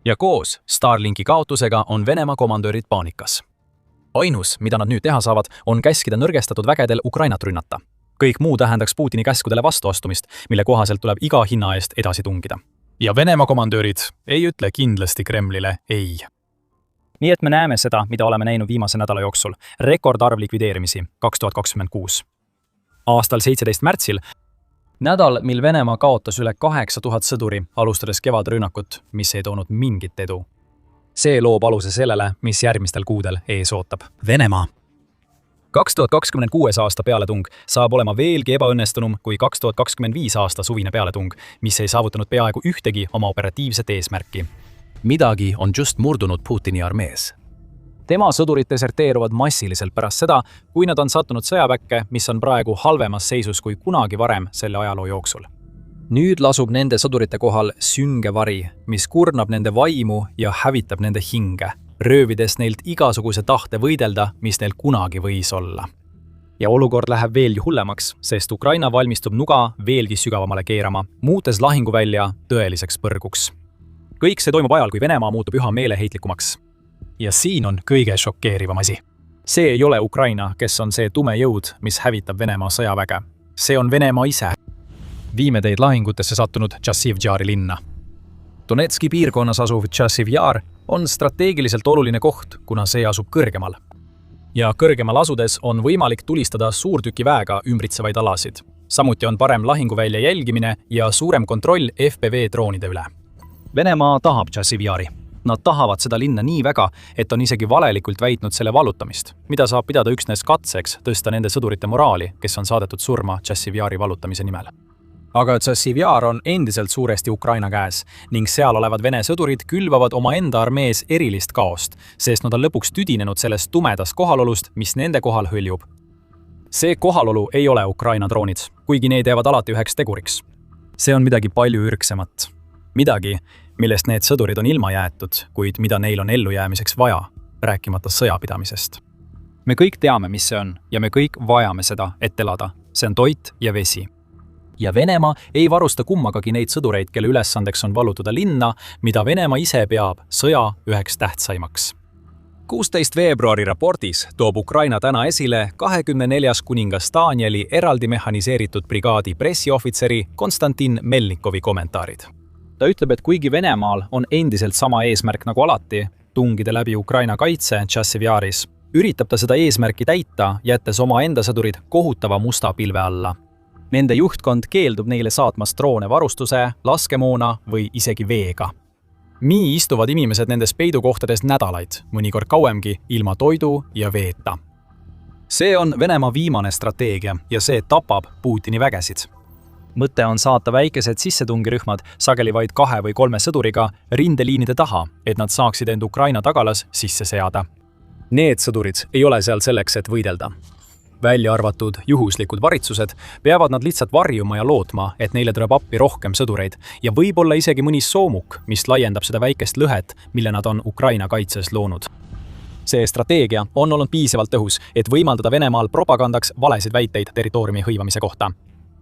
Ja koos Starlinki kaotusega on Venemaa komandörid paanikas. Ainus, mida nad nüüd teha saavad, on käskida nõrgestatud vägedel Ukrainat rünnata. Kõik muu tähendaks Putini käskudele vastuastumist, mille kohaselt tuleb iga hinna eest edasi tungida. Ja Venemaa komandörid ei ütle kindlasti Kremlile ei. Nii et me näeme seda, mida oleme näinud viimase nädala jooksul. Rekordarv likvideerimisi 2026. Aastal 17. märtsil, nädal, mil Venemaa kaotas üle 8000 sõduri, alustades kevadrünnakut, mis ei toonud mingit edu. See loob aluse sellele, mis järgmistel kuudel ees ootab. Venemaa. 2026 aasta pealetung saab olema veelgi ebaõnnestunum kui 2025 aasta suvine pealetung, mis ei saavutanud peaaegu ühtegi oma operatiivset eesmärki. Midagi on just murdunud Putini armees. Tema sõdurid deserteeruvad massiliselt pärast seda, kui nad on sattunud sõjaväkke, mis on praegu halvemas seisus kui kunagi varem selle ajaloo jooksul. Nüüd lasub nende sõdurite kohal sünge vari, mis kurnab nende vaimu ja hävitab nende hinge, röövides neilt igasuguse tahte võidelda, mis neil kunagi võis olla. Ja olukord läheb veelgi hullemaks, sest Ukraina valmistub nuga veelgi sügavamale keerama, muutes lahinguvälja tõeliseks põrguks. Kõik see toimub ajal, kui Venemaa muutub üha meeleheitlikumaks. Ja siin on kõige šokeerivam asi. See ei ole Ukraina, kes on see tume jõud, mis hävitab Venemaa sõjaväge. See on Venemaa ise. Viime teid lahingutesse sattunud Tšassivjari linna. Donetski piirkonnas asuv Tšassivjar on strateegiliselt oluline koht, kuna see asub kõrgemal. ja kõrgemal asudes on võimalik tulistada suurtükiväega ümbritsevaid alasid. Samuti on parem lahinguvälja jälgimine ja suurem kontroll FPV-droonide üle. Venemaa tahab Chasiv-Yari. Nad tahavad seda linna nii väga, et on isegi valelikult väitnud selle vallutamist, mida saab pidada üksnes katseks tõsta nende sõdurite moraali, kes on saadetud surma Chasiv-Yari vallutamise nimel. Aga Chasiv-Yar on endiselt suuresti Ukraina käes ning seal olevad Vene sõdurid külvavad omaenda armees erilist kaost, sest nad on lõpuks tüdinenud sellest tumedast kohalolust, mis nende kohal hõljub. See kohalolu ei ole Ukraina droonid, kuigi need jäävad alati üheks teguriks. See on midagi palju ürgsemat. Midagi, millest need sõdurid on ilma jäetud, kuid mida neil on ellujäämiseks vaja, rääkimata sõjapidamisest. Me kõik teame, mis see on, ja me kõik vajame seda, et elada. See on toit ja vesi. Ja Venemaa ei varusta kummagagi neid sõdureid, kelle ülesandeks on vallutada linna, mida Venemaa ise peab sõja üheks tähtsaimaks. 16. veebruari raportis toob Ukraina täna esile 24. kuningas Danieli eraldi mehhaniseeritud brigaadi pressiohvitseri Konstantin Melnikovi kommentaarid. Ta ütleb, et kuigi Venemaal on endiselt sama eesmärk nagu alati, tungida läbi Ukraina kaitse Chasiv-Yaris, üritab ta seda eesmärki täita, jättes oma enda sõdurid kohutava musta pilve alla. Nende juhtkond keeldub neile saatmas droone varustuse, laskemoona või isegi veega. Nii istuvad inimesed nendes peidukohtades nädalaid, mõnikord kauemgi, ilma toidu ja veeta. See on Venemaa viimane strateegia ja see tapab Putini vägesid. Mõte on saata väikesed sissetungirühmad, sageli vaid 2 või 3 sõduriga, rindeliinide taha, et nad saaksid end Ukraina tagalas sisse seada. Need sõdurid ei ole seal selleks, et võidelda. Välja arvatud juhuslikud varitsused peavad nad lihtsalt varjuma ja lootma, et neile tuleb appi rohkem sõdureid ja võib-olla isegi mõni soomuk, mis laiendab seda väikest lõhet, mille nad on Ukraina kaitses loonud. See strateegia on olnud piisavalt tõhus, et võimaldada Venemaal propagandaks valesid väiteid territooriumi hõivamise kohta.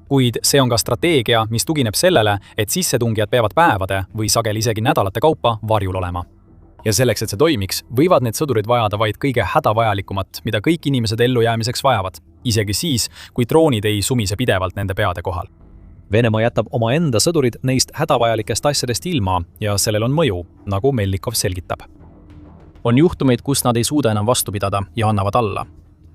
Kuid see on ka strateegia, mis tugineb sellele, et sissetungijad peavad päevade või sageli isegi nädalate kaupa varjul olema. Ja selleks, et see toimiks, võivad need sõdurid vajada vaid kõige hädavajalikumat, mida kõik inimesed ellujäämiseks vajavad, isegi siis, kui droonid ei sumise pidevalt nende peade kohal. Venemaa jätab oma enda sõdurid neist hädavajalikest asjadest ilma ja sellel on mõju, nagu Melnikov selgitab. On juhtumeid, kus nad ei suuda enam vastu pidada ja annavad alla.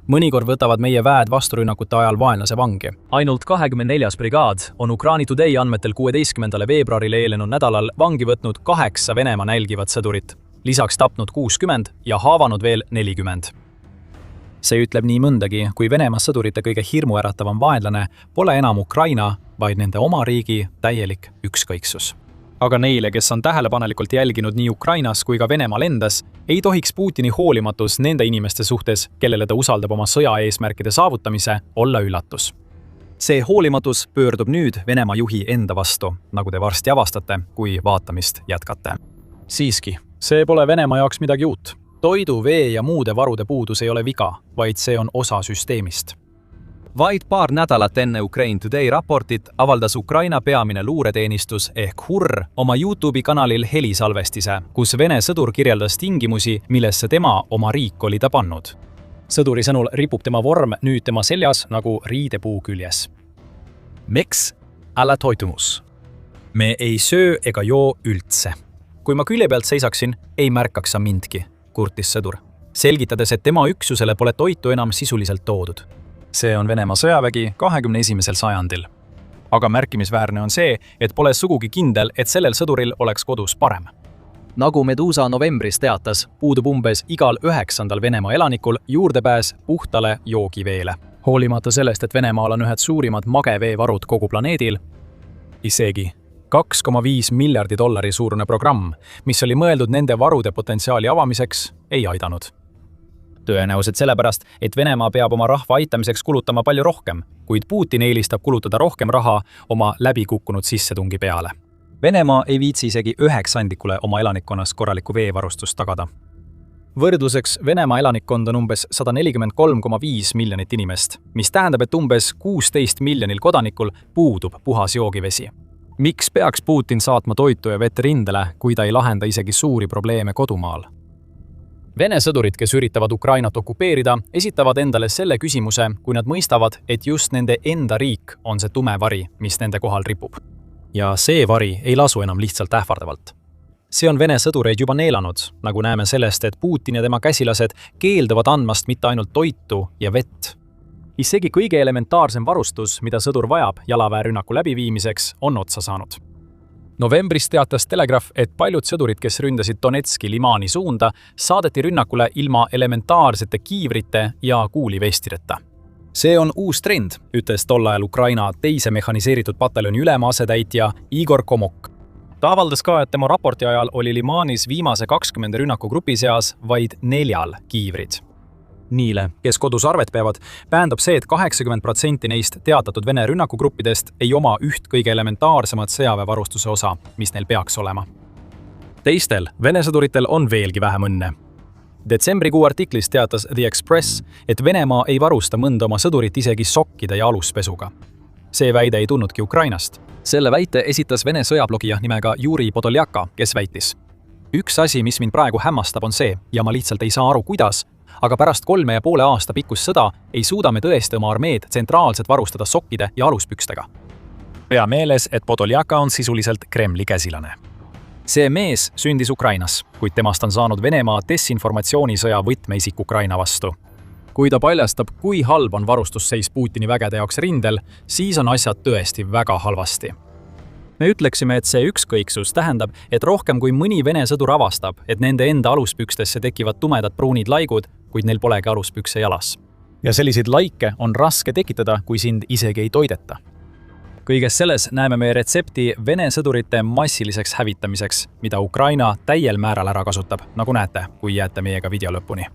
Mõnikord võtavad meie väed vasturünnakute ajal vaenlase vangi. Ainult 24. brigaad on Ukraina Today andmetel 16. veebruarile eelnenud nädalal vangi võtnud 8 Venemaa nälgivat sõdurit, lisaks tapnud 60 ja haavanud veel 40. See ütleb nii mõndagi, kui Venemaa sõdurite kõige hirmuäratavam vaenlane pole enam Ukraina, vaid nende oma riigi täielik ükskõiksus. Aga neile, kes on tähelepanelikult jälginud nii Ukrainas kui ka Venemaal endas, ei tohiks Putini hoolimatus nende inimeste suhtes, kellele ta usaldab oma sõjaeesmärkide saavutamise, olla üllatus. See hoolimatus pöördub nüüd Venemaa juhi enda vastu, nagu te varsti avastate, kui vaatamist jätkate. Siiski, see pole Venemaa jaoks midagi uut. Toidu, vee ja muude varude puudus ei ole viga, vaid see on osa süsteemist. Vaid paar nädalat enne Ukraina Today raportit avaldas Ukraina peamine luureteenistus ehk HUR oma YouTube'i kanalil helisalvestise, kus Vene sõdur kirjeldas tingimusi, millesse tema oma riik oli ta pannud. Sõduri sõnul ripub tema vorm nüüd tema seljas nagu riidepuu küljes. Miks? Älä toitumus. Me ei söö ega joo üldse. Kui ma külje pealt seisaksin, ei märkaks sa mindki, kurtis sõdur, selgitades, et tema üksusele pole toitu enam sisuliselt toodud. See on Venemaa sõjavägi 21. sajandil. Aga märkimisväärne on see, et pole sugugi kindel, et sellel sõduril oleks kodus parem. Nagu Medusa novembris teatas, puudub umbes igal 9. Venemaa elanikul juurdepääs puhtale joogiveele. Hoolimata sellest, et Venemaal on ühed suurimad mageveevarud kogu planeedil, isegi $2,5 miljardi suurune programm, mis oli mõeldud nende varude potentsiaali avamiseks, ei aidanud. Tõenäoliselt sellepärast, et Venemaa peab oma rahva aitamiseks kulutama palju rohkem, kuid Putin eelistab kulutada rohkem raha oma läbikukkunud sissetungi peale. Venemaa ei viitsi isegi 1/9 oma elanikkonnas korralikku veevarustust tagada. Võrdluseks Venemaa elanikkond on umbes 143,5 miljonit inimest, mis tähendab, et umbes 16 miljonil kodanikul puudub puhas joogivesi. Miks peaks Putin saatma toitu ja vett rindele, kui ta ei lahenda isegi suuri probleeme kodumaal? Vene sõdurid, kes üritavad Ukrainat okupeerida, esitavad endale selle küsimuse, kui nad mõistavad, et just nende enda riik on see tume vari, mis nende kohal ripub. Ja see vari ei lasu enam lihtsalt ähvardavalt. See on Vene sõdureid juba neelanud, nagu näeme sellest, et Putin ja tema käsilased keelduvad andmast mitte ainult toitu ja vett. Isegi kõige elementaarsem varustus, mida sõdur vajab jalaväerünnaku läbiviimiseks, on otsa saanud. Novembris teatas Telegraph, et paljud sõdurid, kes ründasid Donetski Limani suunda, saadeti rünnakule ilma elementaarsete kiivrite ja kuulivestideta. See on uus trend, ütles tol ajal Ukraina teise mehhaniseeritud pataljoni ülema asetäitja Igor Komok. Ta avaldas ka, et tema raporti ajal oli Limanis viimase 20 rünnakugrupi seas vaid 4 kiivrid. Niile, kes kodus arvet peavad, tähendab see, et 80% neist teatatud Vene rünnakugruppidest ei oma üht kõige elementaarsemat sõjaväevarustuse osa, mis neil peaks olema. Teistel Vene sõduritel on veelgi vähem õnne. Detsembrikuu artiklis teatas The Express, et Venemaa ei varusta mõnda oma sõdurit isegi sokkide ja aluspesuga. See väide ei tulnudki Ukrainast. Selle väite esitas Vene sõjablogija nimega Juri Podoljaka, kes väitis: üks asi, mis mind praegu hämmastab, on see, ja ma lihtsalt ei saa aru, kuidas, aga pärast 3,5 aasta pikkust sõda ei suuda me tõesti oma armeed tsentraalselt varustada sokkide ja aluspükstega. Pea meeles, et Podoljaka on sisuliselt Kremli käsilane. See mees sündis Ukrainas, kuid temast on saanud Venemaa desinformatsioonisõja võtmeisik Ukraina vastu. Kui ta paljastab, kui halb on varustusseis Putini vägede jaoks rindel, siis on asjad tõesti väga halvasti. Me ütleksime, et see ükskõiksus tähendab, et rohkem kui mõni Vene sõdur avastab, et nende enda aluspükstesse tekivad tumedad pruunid laigud, kuid neil polegi aluspükse jalas. Ja selliseid laike on raske tekitada, kui sind isegi ei toideta. Kõiges selles näeme me retsepti Vene sõdurite massiliseks hävitamiseks, mida Ukraina täiel määral ära kasutab, nagu näete, kui jääte meiega video lõpuni.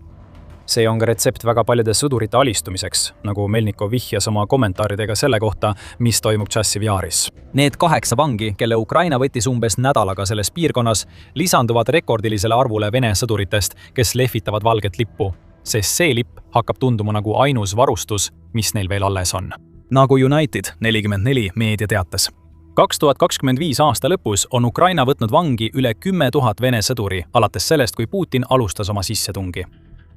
See on ka retsept väga paljude sõdurite alistumiseks, nagu Melnikov vihjas oma kommentaaridega selle kohta, mis toimub Tšassiv Jaris. Need 8 vangi, kelle Ukraina võttis umbes nädalaga selles piirkonnas, lisanduvad rekordilisele arvule Vene sõduritest, kes lehvitavad valget lippu, sest see lipp hakkab tunduma nagu ainus varustus, mis neil veel alles on. Nagu United 44 meedia teatas. 2025 aasta lõpus on Ukraina võtnud vangi üle 10 000 Vene sõduri, alates sellest, kui Putin alustas oma sissetungi.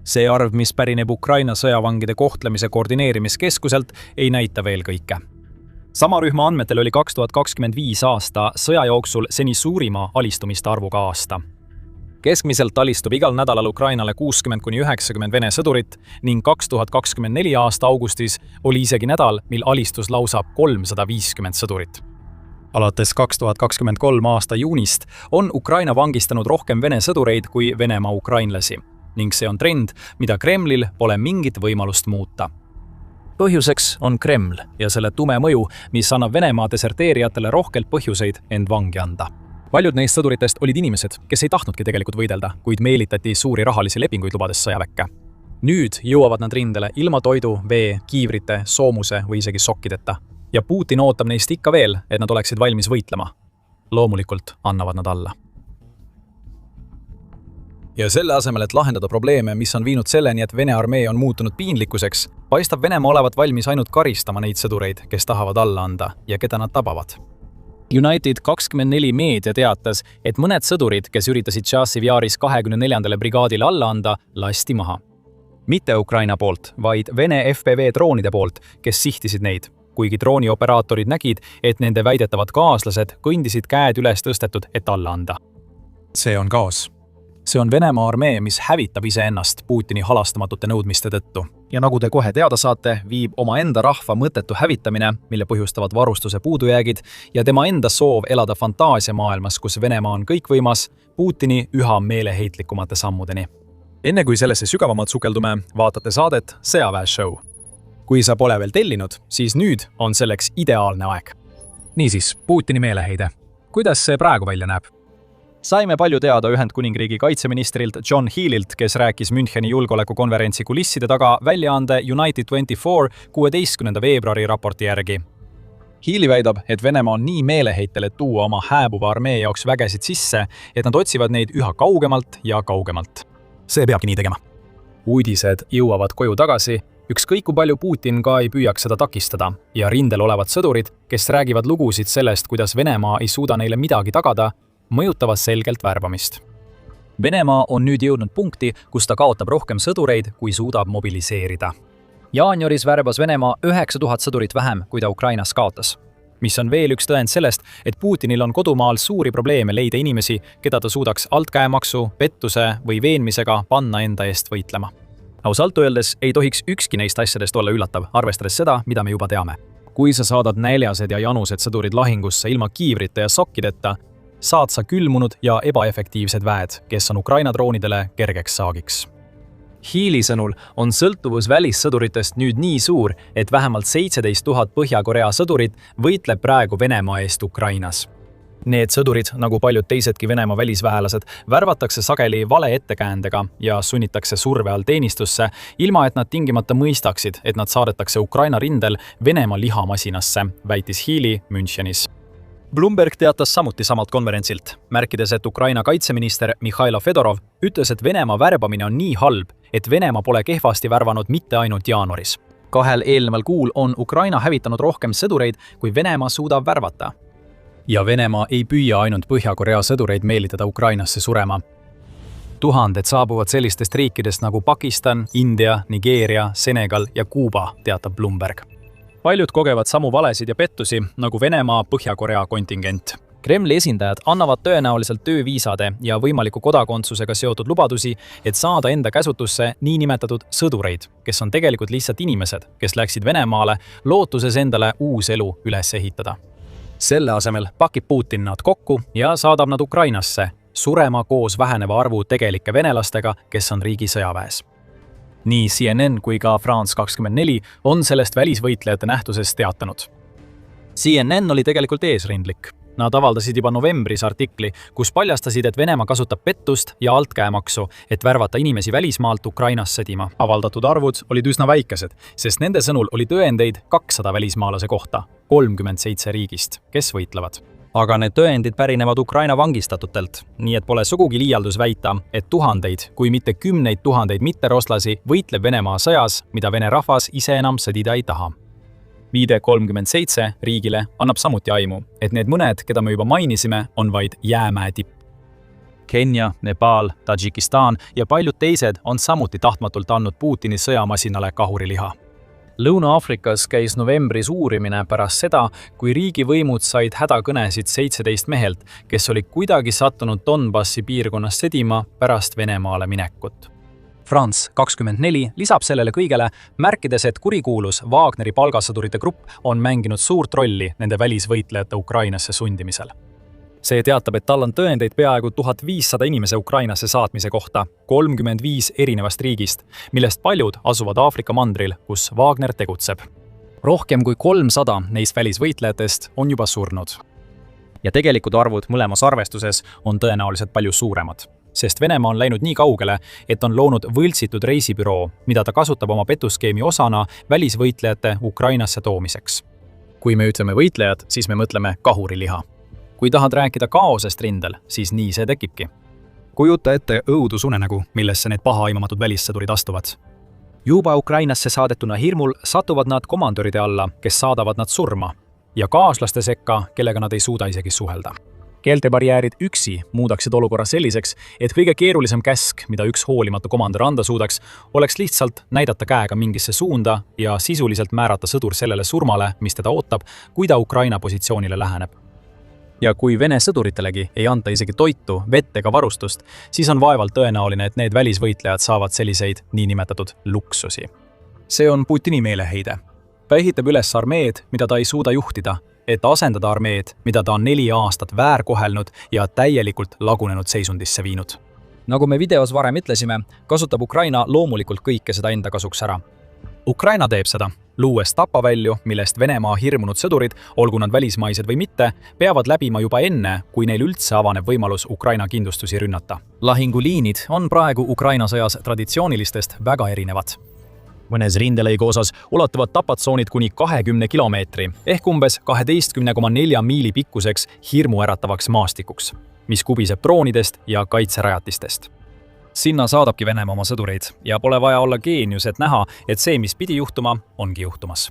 See arv, mis pärineb Ukraina sõjavangide kohtlemise koordineerimiskeskuselt, ei näita veel kõike. Sama rühma andmetel oli 2025 aasta sõja jooksul seni suurima alistumiste arvuga aasta. Keskmiselt alistub igal nädalal Ukrainale 60–90 Vene sõdurit ning 2024 aasta augustis oli isegi nädal, mil alistus lausa 350 sõdurit. Alates 2023 aasta juunist on Ukraina vangistanud rohkem Vene sõdureid kui Venemaa ukrainlasi. Ning see on trend, mida Kremlil pole mingit võimalust muuta. Põhjuseks on Kreml ja selle tume mõju, mis annab Venemaa deserteerijatele rohkelt põhjuseid end vangi anda. Paljud neist sõduritest olid inimesed, kes ei tahtnudki tegelikult võidelda, kuid meelitati suuri rahalisi lepinguid lubades sõjaväkke. Nüüd jõuavad nad rindele ilma toidu, vee, kiivrite, soomuse või isegi sokkideta. Ja Putin ootab neist ikka veel, et nad oleksid valmis võitlema. Loomulikult annavad nad alla. Ja selle asemel, et lahendada probleeme, mis on viinud selleni, et Vene armee on muutunud piinlikkuseks, paistab Venemaa olevat valmis ainult karistama neid sõdureid, kes tahavad alla anda ja keda nad tabavad. United 24 meedia teatas, et mõned sõdurid, kes üritasid Tšassiv Jaris 24. brigaadile alla anda, lasti maha. Mitte Ukraina poolt, vaid Vene FPV droonide poolt, kes sihtisid neid, kuigi droonioperaatorid nägid, et nende väidetavad kaaslased kõndisid käed üles tõstetud, et alla anda. See on kaos. See on Venemaa armee, mis hävitab iseennast Putini halastamatute nõudmiste tõttu. Ja nagu te kohe teada saate, viib oma enda rahva mõttetu hävitamine, mille põhjustavad varustuse puudujäägid ja tema enda soov elada fantaasiamaailmas, kus Venemaa on kõikvõimas, Putini üha meeleheitlikumate sammudeni. Enne kui sellesse sügavamalt sukeldume, vaatate saadet Sõjaväeshow. Kui sa pole veel tellinud, siis nüüd on selleks ideaalne aeg. Niisiis, Putini meeleheide. Kuidas see praegu välja näeb? Saime palju teada Ühendkuningriigi kaitseministrilt John Healilt, kes rääkis Müncheni julgeolekukonverentsi kulisside taga väljaande United 24 16. veebruari raporti järgi. Heali väidab, et Venemaa on nii meeleheitel, et tuua oma hääbuva armee jaoks vägesid sisse, et nad otsivad neid üha kaugemalt ja kaugemalt. See peabki nii tegema. Uudised jõuavad koju tagasi, ükskõik kui palju Putin ka ei püüaks seda takistada, ja rindel olevad sõdurid, kes räägivad lugusid sellest, kuidas Venemaa ei suuda neile midagi tagada, mõjutavad selgelt värbamist. Venemaa on nüüd jõudnud punkti, kus ta kaotab rohkem sõdureid, kui suudab mobiliseerida. Jaanuaris värbas Venemaa 9000 sõdurit vähem, kui ta Ukrainas kaotas. mis on veel üks tõend sellest, et Putinil on kodumaal suuri probleeme leida inimesi, keda ta suudaks altkäemaksu, pettuse või veenmisega panna enda eest võitlema. Ausalt öeldes ei tohiks ükski neist asjadest olla üllatav, arvestades seda, mida me juba teame. Kui sa saadad näljased ja janused sõdurid lahingusse ilma kiivrite ja sokkideta, saad sa külmunud ja ebaefektiivsed väed, kes on Ukraina droonidele kergeks saagiks. Healy sõnul on sõltuvus välissõduritest nüüd nii suur, et vähemalt 17 000 Põhja-Korea sõdurit võitleb praegu Venemaa eest Ukrainas. Need sõdurid, nagu paljud teisedki Venemaa välisväelased, värvatakse sageli vale ettekäändega ja sunnitakse surve all teenistusse, ilma et nad tingimata mõistaksid, et nad saadetakse Ukraina rindel Venemaa lihamasinasse, väitis Healy Münchenis. Bloomberg teatas samuti samalt konverentsilt, märkides, et Ukraina kaitseminister Mihhailo Fedorov ütles, et Venemaa värbamine on nii halb, et Venemaa pole kehvasti värvanud mitte ainult jaanuaris. 2 eelneval kuul on Ukraina hävitanud rohkem sõdureid, kui Venemaa suudab värvata. Ja Venemaa ei püüa ainult Põhja-Korea sõdureid meelitada Ukrainasse surema. Tuhanded saabuvad sellistest riikidest nagu Pakistan, India, Nigeeria, Senegal ja Kuuba, teatab Bloomberg. Paljud kogevad samu valesid ja pettusi, nagu Venemaa Põhja-Korea kontingent. Kremli esindajad annavad tõenäoliselt tööviisade ja võimaliku kodakondsusega seotud lubadusi, et saada enda käsutusse niinimetatud sõdureid, kes on tegelikult lihtsalt inimesed, kes läksid Venemaale lootuses endale uus elu üles ehitada. Selle asemel pakib Putin nad kokku ja saadab nad Ukrainasse, surema koos väheneva arvu tegelike venelastega, kes on riigi sõjaväes. Nii CNN kui ka France 24 on sellest välisvõitlejate nähtusest teatanud. CNN oli tegelikult eesrindlik. Nad avaldasid juba novembris artikli, kus paljastasid, et Venemaa kasutab pettust ja altkäemaksu, et värvata inimesi välismaalt Ukrainas sõdima. Avaldatud arvud olid üsna väikesed, sest nende sõnul oli tõendeid 200 välismaalase kohta, 37 riigist, kes võitlevad. Aga need tõendid pärinevad Ukraina vangistatutelt, nii et pole sugugi liialdus väita, et tuhandeid, kui mitte 10 000 mitterostlasi võitleb Venemaa sõjas, mida vene rahvas ise enam sõdida ei taha. Viide 37 riigile annab samuti aimu, et need mõned, keda me juba mainisime, on vaid jäämäe tipp. Kenya, Nepal, Tadžikistan ja paljud teised on samuti tahtmatult andnud Putini sõjamasinale kahuriliha. Lõuna-Aafrikas käis novembris uurimine pärast seda, kui riigivõimud said hädakõnesid 17 mehelt, kes olid kuidagi sattunud Donbassi piirkonnas sõdima pärast Venemaale minekut. France 24 lisab sellele kõigele, märkides, et kurikuulus Wagneri palgasõdurite grupp on mänginud suurt rolli nende välisvõitlejate Ukrainasse sundimisel. See teatab, et tal on tõendeid peaaegu 1500 inimese Ukrainasse saatmise kohta, 35 erinevast riigist, millest paljud asuvad Aafrika mandril, kus Wagner tegutseb. Rohkem kui 300 neist välisvõitlejatest on juba surnud. Ja tegelikud arvud mõlemas arvestuses on tõenäoliselt palju suuremad, sest Venemaa on läinud nii kaugele, et on loonud võltsitud reisibüroo, mida ta kasutab oma petuskeemi osana välisvõitlejate Ukrainasse toomiseks. Kui me ütleme võitlejad, siis me mõtleme kahuriliha. Kui tahad rääkida kaosest rindel, siis nii see tekibki. Kujuta ette õudusunenägu, millesse need pahaaimamatud välissõdurid astuvad. Juba Ukrainasse saadetuna hirmul satuvad nad komandöride alla, kes saadavad nad surma, ja kaaslaste sekka, kellega nad ei suuda isegi suhelda. Keeltebarjäärid üksi muudaksid olukorra selliseks, et kõige keerulisem käsk, mida üks hoolimatu komandör anda suudaks, oleks lihtsalt näidata käega mingisse suunda ja sisuliselt määrata sõdur sellele surmale, mis teda ootab, kui ta Ukraina positsioonile läheneb. Ja kui Vene sõduritelegi ei anta isegi toitu, vett ega varustust, siis on vaevalt tõenäoline, et need välisvõitlejad saavad selliseid niinimetatud luksusi. See on Putini meeleheide. Ta ehitab üles armeed, mida ta ei suuda juhtida, et asendada armeed, mida ta on 4 aastat väärkohelnud ja täielikult lagunenud seisundisse viinud. Nagu me videos varem ütlesime, kasutab Ukraina loomulikult kõike seda enda kasuks ära. Ukraina teeb seda, luues tapavälju, millest Venemaa hirmunud sõdurid, olgu nad välismaised või mitte, peavad läbima juba enne, kui neil üldse avaneb võimalus Ukraina kindlustusi rünnata. Lahinguliinid on praegu Ukraina sõjas traditsioonilistest väga erinevad. Mõnes rindelõigu osas ulatuvad tapatsoonid kuni 20 kilomeetri ehk umbes 12,4 miili pikkuseks hirmuäratavaks maastikuks, mis kubiseb droonidest ja kaitserajatistest. Sinna saadabki Venemaa oma sõdureid ja pole vaja olla geenius, et näha, et see, mis pidi juhtuma, ongi juhtumas.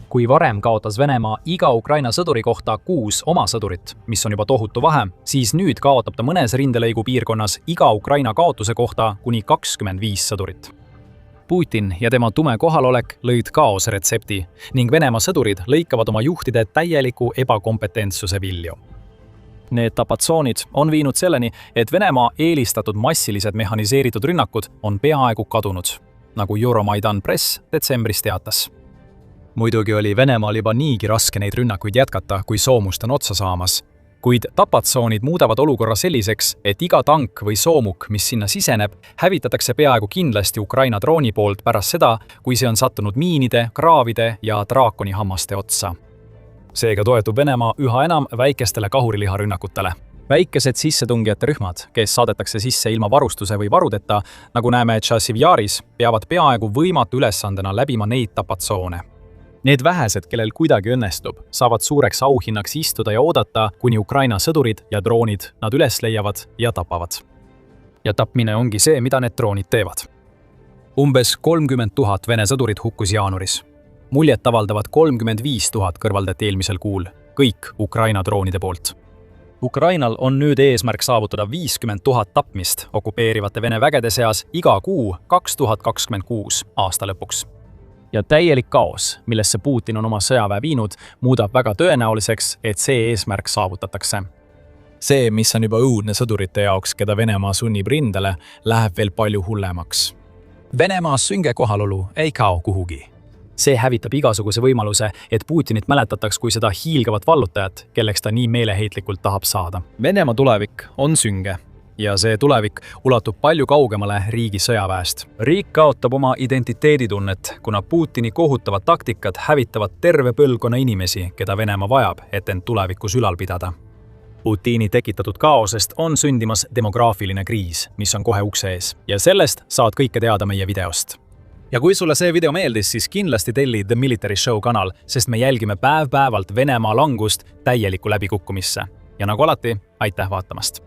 Kui varem kaotas Venemaa iga Ukraina sõduri kohta 6 oma sõdurit, mis on juba tohutu vahe, siis nüüd kaotab ta mõnes rindelõigu piirkonnas iga Ukraina kaotuse kohta kuni 25 sõdurit. Putin ja tema tume kohalolek lõid kaose retsepti ning Venemaa sõdurid lõikavad oma juhtide täieliku ebakompetentsuse vilju. Need tapatsoonid on viinud selleni, et Venemaa eelistatud massilised mehhaniseeritud rünnakud on peaaegu kadunud, nagu Euromaidan Press detsembris teatas. Muidugi oli Venemaal juba niigi raske neid rünnakuid jätkata, kui soomust on otsa saamas, kuid tapatsoonid muudavad olukorra selliseks, et iga tank või soomuk, mis sinna siseneb, hävitatakse peaaegu kindlasti Ukraina drooni poolt pärast seda, kui see on sattunud miinide, kraavide ja draakoni hammaste otsa. Seega toetub Venemaa üha enam väikestele kahuriliharünnakutele. Väikesed sissetungijate rühmad, kes saadetakse sisse ilma varustuse või varudeta, nagu näeme Tšassiv Jaris, peavad peaaegu võimatu ülesandena läbima neid tapatsoone. Need vähesed, kellel kuidagi õnnestub, saavad suureks auhinnaks istuda ja oodata, kuni Ukraina sõdurid ja droonid nad üles leiavad ja tapavad. Ja tapmine ongi see, mida need droonid teevad. Umbes 30 000 Vene sõdurit hukkus jaanuaris. Muljet avaldavad 35 000 kõrvaldati eelmisel kuul, kõik Ukraina droonide poolt. Ukrainal on nüüd eesmärk saavutada 50 000 tapmist okupeerivate Vene vägede seas iga kuu 2026 aasta lõpuks. Ja täielik kaos, millesse Putin on oma sõjaväe viinud, muudab väga tõenäoliseks, et see eesmärk saavutatakse. See, mis on juba õudne sõdurite jaoks, keda Venemaa sunnib rindele, läheb veel palju hullemaks. Venemaa sünge kohalolu ei kao kuhugi. See hävitab igasuguse võimaluse, et Putinit mäletataks kui seda hiilgavat vallutajat, kelleks ta nii meeleheitlikult tahab saada. Venemaa tulevik on sünge. Ja see tulevik ulatub palju kaugemale riigi sõjaväest. Riik kaotab oma identiteeditunnet, kuna Putini kohutavad taktikad hävitavad terve põlvkonna inimesi, keda Venemaa vajab, et end tulevikus ülal pidada. Putini tekitatud kaosest on sündimas demograafiline kriis, mis on kohe ukse ees. Ja sellest saad kõike teada meie videost. Ja kui sulle see video meeldis, siis kindlasti telli The Military Show kanal, sest me jälgime päev-päevalt Venemaa langust täielikku läbikukkumisse. Ja nagu alati, aitäh vaatamast!